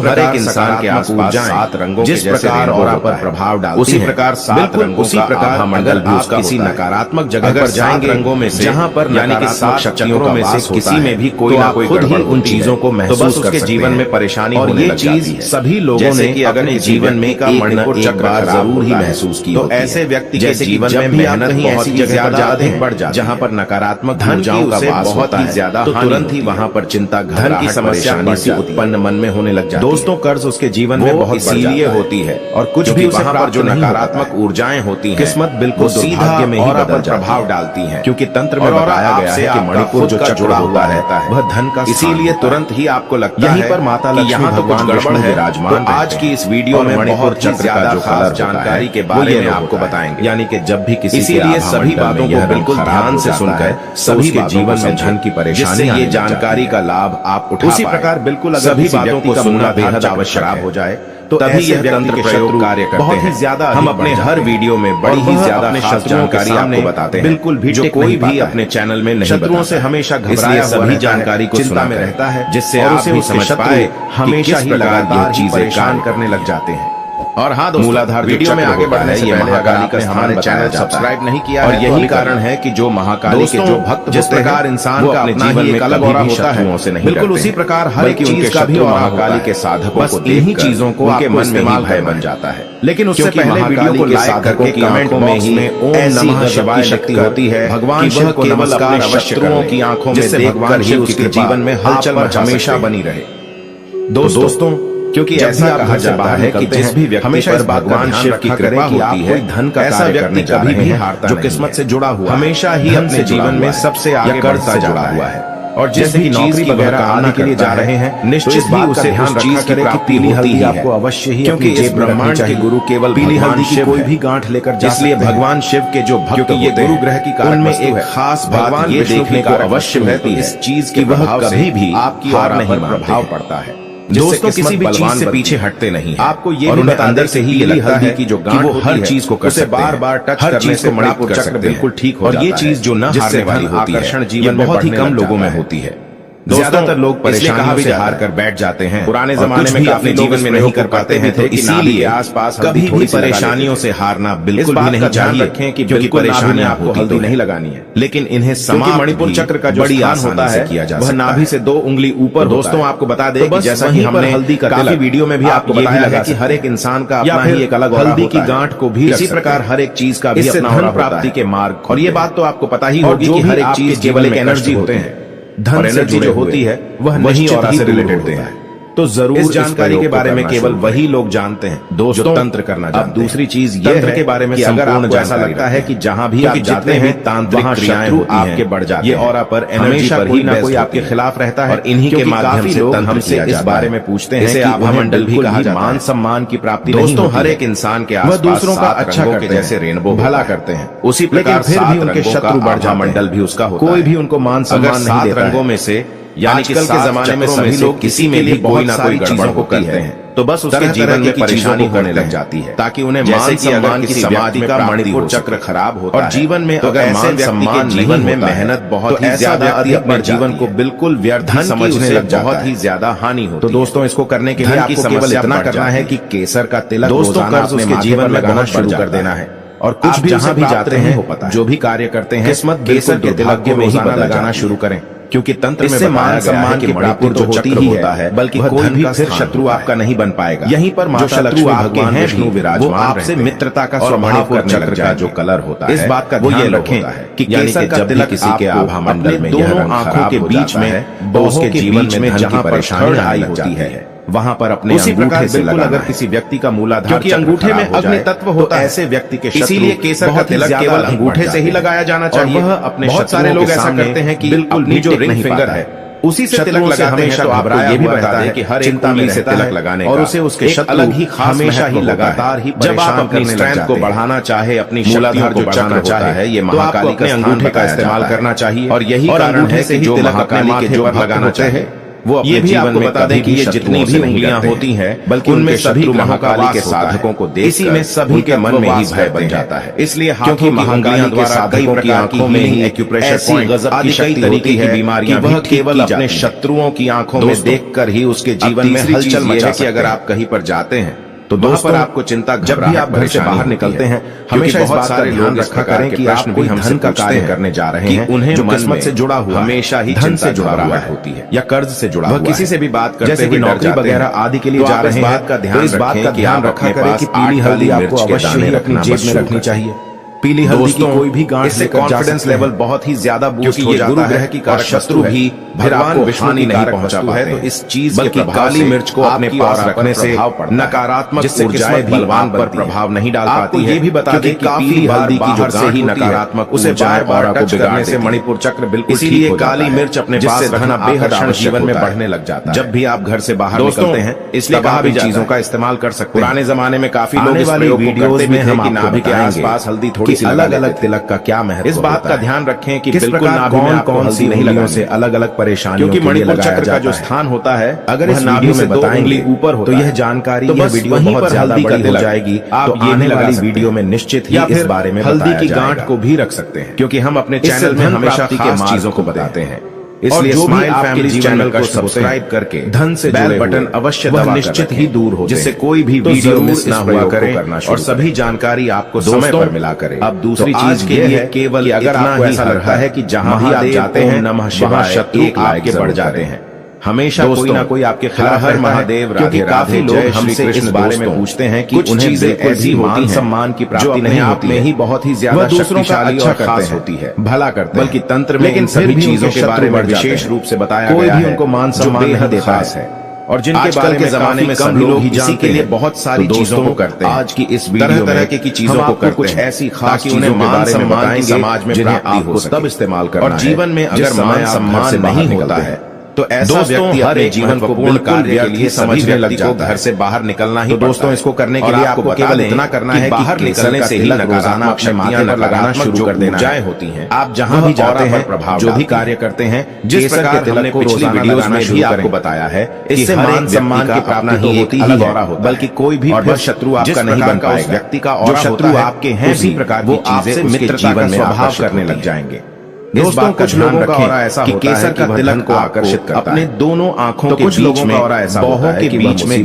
हर एक इंसान के आसपास 7 रंगों जिस प्रकार ऑरा पर प्रभाव डालती है, उसी प्रकार 7 रंगों उसी प्रकार मंडल भी उसका किसी नकारात्मक जगह पर जाएंगे रंगों में से जहां पर यानी कि 7 शक्तियों में से किसी में भी कोई ना कोई खुद ही उन चीजों को महसूस कर जीवन में परेशानी और ये चीज सभी लोगों ने अगर जीवन में का मणिपुर चक्र जरूर ही महसूस की। तो ऐसे व्यक्ति के जीवन में मेहनत कहीं ऐसी जगह ज्यादा बढ़ जाती है जहां पर नकारात्मक ऊर्जाओं का वास होता है, ज्यादा तो तुरंत ही वहां पर चिंता, धन की समस्या उत्पन्न मन में होने लग जाती है। दोस्तों कर्ज उसके जीवन में बहुत इसीलिए होती है और कुछ भी वहां पर जो नकारात्मक ऊर्जाएं होती हैं, किस्मत बिल्कुल सीधा में ही प्रभाव डालती है, क्योंकि तंत्र में बताया गया है कि मणिपुर जो चक्र जुड़ा हुआ रहता है वह धन का, इसीलिए तुरंत ही आपको लगता है पर माता लक्ष्मी यहाँ तो कुछ गड़बड़ है विराजमान। तो आज की इस वीडियो में मणिपुर चक्र का जो खास जानकारी के बारे में आपको बताएंगे, यानी कि जब भी किसी, इसीलिए सभी बातों को बिल्कुल ध्यान से सुनकर सभी के जीवन में धन की परेशानी, ये जानकारी का लाभ आप उठा उसी प्रकार बिल्कुल सभी बातों को सुनना बेहद आवश्यक हो जाए तो तभी यह तंत्र प्रयोग कार्य करते हैं। ज्यादा हम अपने हर वीडियो में बड़ी ही ज्यादा खास जानकारी आपको बताते हैं, बिल्कुल भी जो कोई भी अपने चैनल में नहीं। शत्रुओं से हमेशा घबराया सभी जानकारी को चिंता में रहता है, जिससे आप भी समझ पाए हमेशा ही लगातार चीजें काम करने लग जाते हैं। और हाँ दोस्तों, मूलाधार वीडियो में आगे बढ़ने से पहले अगर आपने हमारे चैनल सब्सक्राइब नहीं किया और यही कारण है कि जो महाकाली के जो भक्त जिस प्रकार इंसान का अपने जीवन में अलग ऑरा होता है, बिल्कुल उसी प्रकार हर एक चीज का भी महाकाली के साधकों को इन्हीं चीजों को उनके मन में भय बन जाता है। लेकिन उससे पहले वीडियो को लाइक करके कमेंट में ही ओम नमः शिवाय शक्ति होती है, भगवान शिव को नमस्कार अवश्य करें की आंखों में भगवान शिव के जीवन में हलचल हमेशा बनी रहे। दोस्तों क्योंकि ऐसा कहा जाता है कि जिस भी व्यक्ति हमेशा इस भगवान शिव की कृपा होती है, धन का ऐसा व्यक्ति कभी भी हारता जो किस्मत से जुड़ा हुआ हमेशा ही अपने जीवन में सबसे आगे बढ़ता जुड़ा हुआ है। और जिस भी नौकरी वगैरह आने के लिए जा रहे हैं, निश्चित ही उसे ध्यान चीज करें कि पीली हल्दी आपको अवश्य ही, क्योंकि इस ब्रह्मांड के गुरु केवल पीली हल्दी की कोई भी गांठ लेकर जा, इसलिए भगवान शिव के जो भक्त होते हैं, ये गुरु ग्रह की कारण में एक खास बात ये देखने को अवश्य मिलती है इस चीज की वह कभी भी आपकी ऑरा पर प्रभाव पड़ता है। दोस्तों किसी भी चीज से पीछे हटते नहीं है। आपको ये भी अंदर से ही ये लगता है कि जो गांठ वो हर चीज को उसे बार बार टच करने से मणिपुर चक्र बिल्कुल ठीक हो जाता है। और ये चीज जो न हारने वाली होती है, जीवन में बहुत ही कम लोगों में होती है। ज्यादातर लोग परेशानी से हार कर बैठ जाते हैं। पुराने जमाने में अपने जीवन में नहीं कर पाते हैं, तो इसीलिए आसपास कभी भी परेशानियों से हारना बिल्कुल भी नहीं चाहिए, रखें कि परेशानी आपको हल्दी नहीं लगानी है, लेकिन इन्हें समाप्त मणिपुर चक्र का जो बड़ी आसान होता है किया जा सकता है। वह नाभि से 2 उंगली ऊपर। दोस्तों आपको बता दें कि जैसा कि हमने हल्दी काफी वीडियो में भी आपको बताया है कि हर एक इंसान का अपना ही एक अलग हल्दी की गांठ को भी, इसी प्रकार हर एक चीज का भी अपना धन प्राप्ति के मार्ग। और ये बात तो आपको पता ही होगी कि हर एक चीज केवल एक एनर्जी होते हैं, धन एनर्जी जो होती है वह नहीं ऑरा से रिलेटेड होता है। तो जरूर इस जानकारी के बारे में केवल वही लोग जानते हैं दोस्तों तंत्र करना जानते हैं। अब दूसरी चीज ये है के बारे में कि अगर आपको ऐसा लगता है कि जहां भी आप जाते हैं तांत्रिक क्रियाएं आपके बढ़ जाती हैं, ये ऑरा पर एनर्जी पर ही ना कोई आपके खिलाफ रहता है और इन्हीं के माध्यम से लोग हमसे इस बारे में पूछते हैं कि आभा मंडल भी कहा जाता है। मान सम्मान की प्राप्ति दोस्तों हर एक इंसान के आसपास दूसरों का अच्छा करते हैं, जैसे रेनबो भला करते हैं, उसी प्रकार फिर भी उनके शत्रु बढ़ जाते हैं। मंडल भी उसका होता है, कोई भी उनको मान सम्मान नहीं देता। रंगों में से यानी कि के जमाने में सभी लोग किसी में भी कोई ना कोई चीजों को करते हैं, तो बस उसके जीवन में परेशानी होने लग जाती है, ताकि उन्हें मान सम्मान की समाधि का मणिपुर चक्र खराब होता है और जीवन में अगर मान सम्मान जीवन में मेहनत बहुत ही ज्यादा अपने जीवन को बिल्कुल व्यर्थ समझने लग जाता है, बहुत ही ज्यादा हानि होती है। तो दोस्तों इसको करने के लिए आपको केवल इतना करना है कि केसर का तिलक दोस्तों कर्ज उसके जीवन में लगाना शुरू कर देना है और कुछ भी जहां भी जाते हैं जो भी कार्य करते हैं किस्मत केसर के तिलक में ही लगाना शुरू करें, क्योंकि तंत्र में मान सम्मान की प्राप्ति तो होती ही होता है, बल्कि कोई भी फिर शत्रु आपका नहीं बन पाएगा। यहीं पर माता लक्ष्मी भगवान विष्णु विराजमान आपसे मित्रता का स्वभाव चक्र का जो कलर होता है, इस बात का ध्यान रखें कि केसर का तिलक किसी के आभा मंडल में दोनों आंखों के बीच में उसके जीवन में जहां परेशानी आई होती है वहां पर अपने अंगूठे से लगाना। अगर किसी व्यक्ति का मूलाधार क्योंकि अंगूठे में अग्नि तत्व होता है, ऐसे व्यक्ति के इसीलिए केसर का तिलक केवल अंगूठे से ही लगाया जाना चाहिए। वह अपने बहुत सारे लोग ऐसा करते हैं कि बिल्कुल जो रिंग फिंगर है उसी से तिलक लगाते हैं, तो आपको ये भी बता दें कि हर चिंता में से तिलक लगाने और उसे उसके शत्रु अलग ही हमेशा ही लगातार ही जब आप अपनी स्ट्रेंथ को बढ़ाना चाहे, अपनी मूलाधार को बढ़ाना चाहे है, ये महाकाली का अंगूठे का इस्तेमाल करना चाहिए और यही कारण है कि जो महाकाली के जो लगाना चाहे वो अपने जीवन में बता दें कि ये जितनी भी उंगलियां होती हैं बल्कि उनमें सभी महाकाली के साधकों को देख इसी में सभी के मन में ही भय बन जाता है। इसलिए क्योंकि महाकाली के साधकों की आंखों में ही एक्यूप्रेशर पॉइंट आदि कई तरीके की बीमारियां वह केवल अपने शत्रुओं की आंखों में देखकर ही उसके जीवन में हलचल मचा सकते हैं। अगर आप कहीं पर जाते हैं तो दोस्तों आपको चिंता जब भी आप घर से बाहर निकलते हैं हमेशा बहुत सारे ध्यान रखा करें कि आप कोई धन का कार्य करने जा रहे हैं, उन्हें जो किस्मत से जुड़ा हुआ हमेशा ही धन से जुड़ा हुआ होती है या कर्ज से जुड़ा हुआ, किसी से भी बात करते जैसे कि नौकरी वगैरह आदि के लिए जा रहे हैं, बात का ध्यान रखा करें कि पीली हल्दी आपको अवश्य ही अपनी जेब में रखनी चाहिए। पीली हल्दी की कोई भी गांठ से कॉन्फिडेंस लेवल बहुत ही ज्यादा बूस्ट हो जाता है कि शत्रु भी भगवान विष्णु नहीं पहुंचा है, तो इस चीज बल्कि काली मिर्च को अपने पास रखने से नकारात्मक ऊर्जाएं बलवान पर प्रभाव नहीं डाल पाती है। ये भी बता दें कि पीली हल्दी की जो से ही नकारात्मक उसे बार बार टच करने से मणिपुर चक्र बिल्कुल इसीलिए काली मिर्च अपने पास रखना बेहद जीवन में बढ़ने लग जाता है। जब भी आप घर से बाहर निकलते हैं इसलिए कहा भी चीजों का इस्तेमाल कर सकते हैं। पुराने जमाने में काफी लोग इस प्रयोग वीडियोज में हम नाभि के आसपास हल्दी थोड़ी अलग अलग तिलक का क्या महत्व, इस बात का ध्यान रखें कि बिल्कुल कौन कौन सी नाभियों से अलग अलग परेशानियों क्योंकि मणिपुर चक्र का जो स्थान होता है अगर इस वीडियो में बताएंगे ऊपर हो तो यह जानकारी यह वीडियो बहुत ज्यादा बड़ी हो जाएगी। आप आने वाली वीडियो में निश्चित ही इस बारे में हल्दी की गांठ को भी रख सकते हैं, क्योंकि हम अपने चैनल में हमेशा खास चीजों को बताते हैं। इसलिए स्माइल फैमिली चैनल को सब्सक्राइब करके धन से बेल बटन अवश्य दबा निश्चित ही दूर हो जिससे कोई भी वीडियो मिस ना हुआ करे और सभी जानकारी आपको समय पर मिला करे। अब दूसरी चीज के लिए केवल अगर आपको ऐसा लगता है कि जहां भी आप जाते हैं नमः शिवाय शत्रु आपके बढ़ जाते हैं, हमेशा कोई ना कोई आपके खिलाफ हर महादेव राधे काफी लोग हमसे इस बारे में पूछते हैं कि उन्हें ऐसी मान सम्मान की प्राप्ति नहीं होती है, ही बहुत ही ज्यादा शक्तिशाली और खास होती है, भला करते बल्कि तंत्र में इन सभी चीजों के बारे में विशेष रूप से बताया गया है, उनको मान सम्मान नहीं देता है और जिनके बारे में जमाने में कम लोग इसी के लिए बहुत सारी चीजों को करते हैं। आज की इस वीडियो तरह की चीजों को करते कुछ ऐसी खास चीजों के बारे में बताएंगे समाज में जिन्हें आपको तब इस्तेमाल करना है और जीवन में अगर मान सम्मान नहीं होता है तो ऐसा व्यक्ति अपने जीवन को पूर्ण कार्य के लिए समझने लग जाता है। घर से बाहर निकलना ही तो दोस्तों इसको करने के लिए आपको केवल इतना करना है कि बाहर निकलने से ही रोजाना अपने माथे पर लगाना शुरू कर देना है होती हैं। आप जहां भी जाते हैं प्रभाव जो भी कार्य करते हैं जिस प्रकार हमने पिछली वीडियोस में भी आपको बताया है इससे मान सम्मान की प्राप्ति होती है, बल्कि कोई भी शत्रु आपका नहीं बन पाएगा। व्यक्ति का और शत्रु आपके हैं उसी प्रकार वो आपसे मित्रता का स्वभाव करने लग जाएंगे। दोस्तों कुछ लोगों का और ऐसा होता है कि केसर का तिलक को आकर्षित करता है अपने दोनों आंखों के बीच में, बाहों के बीच में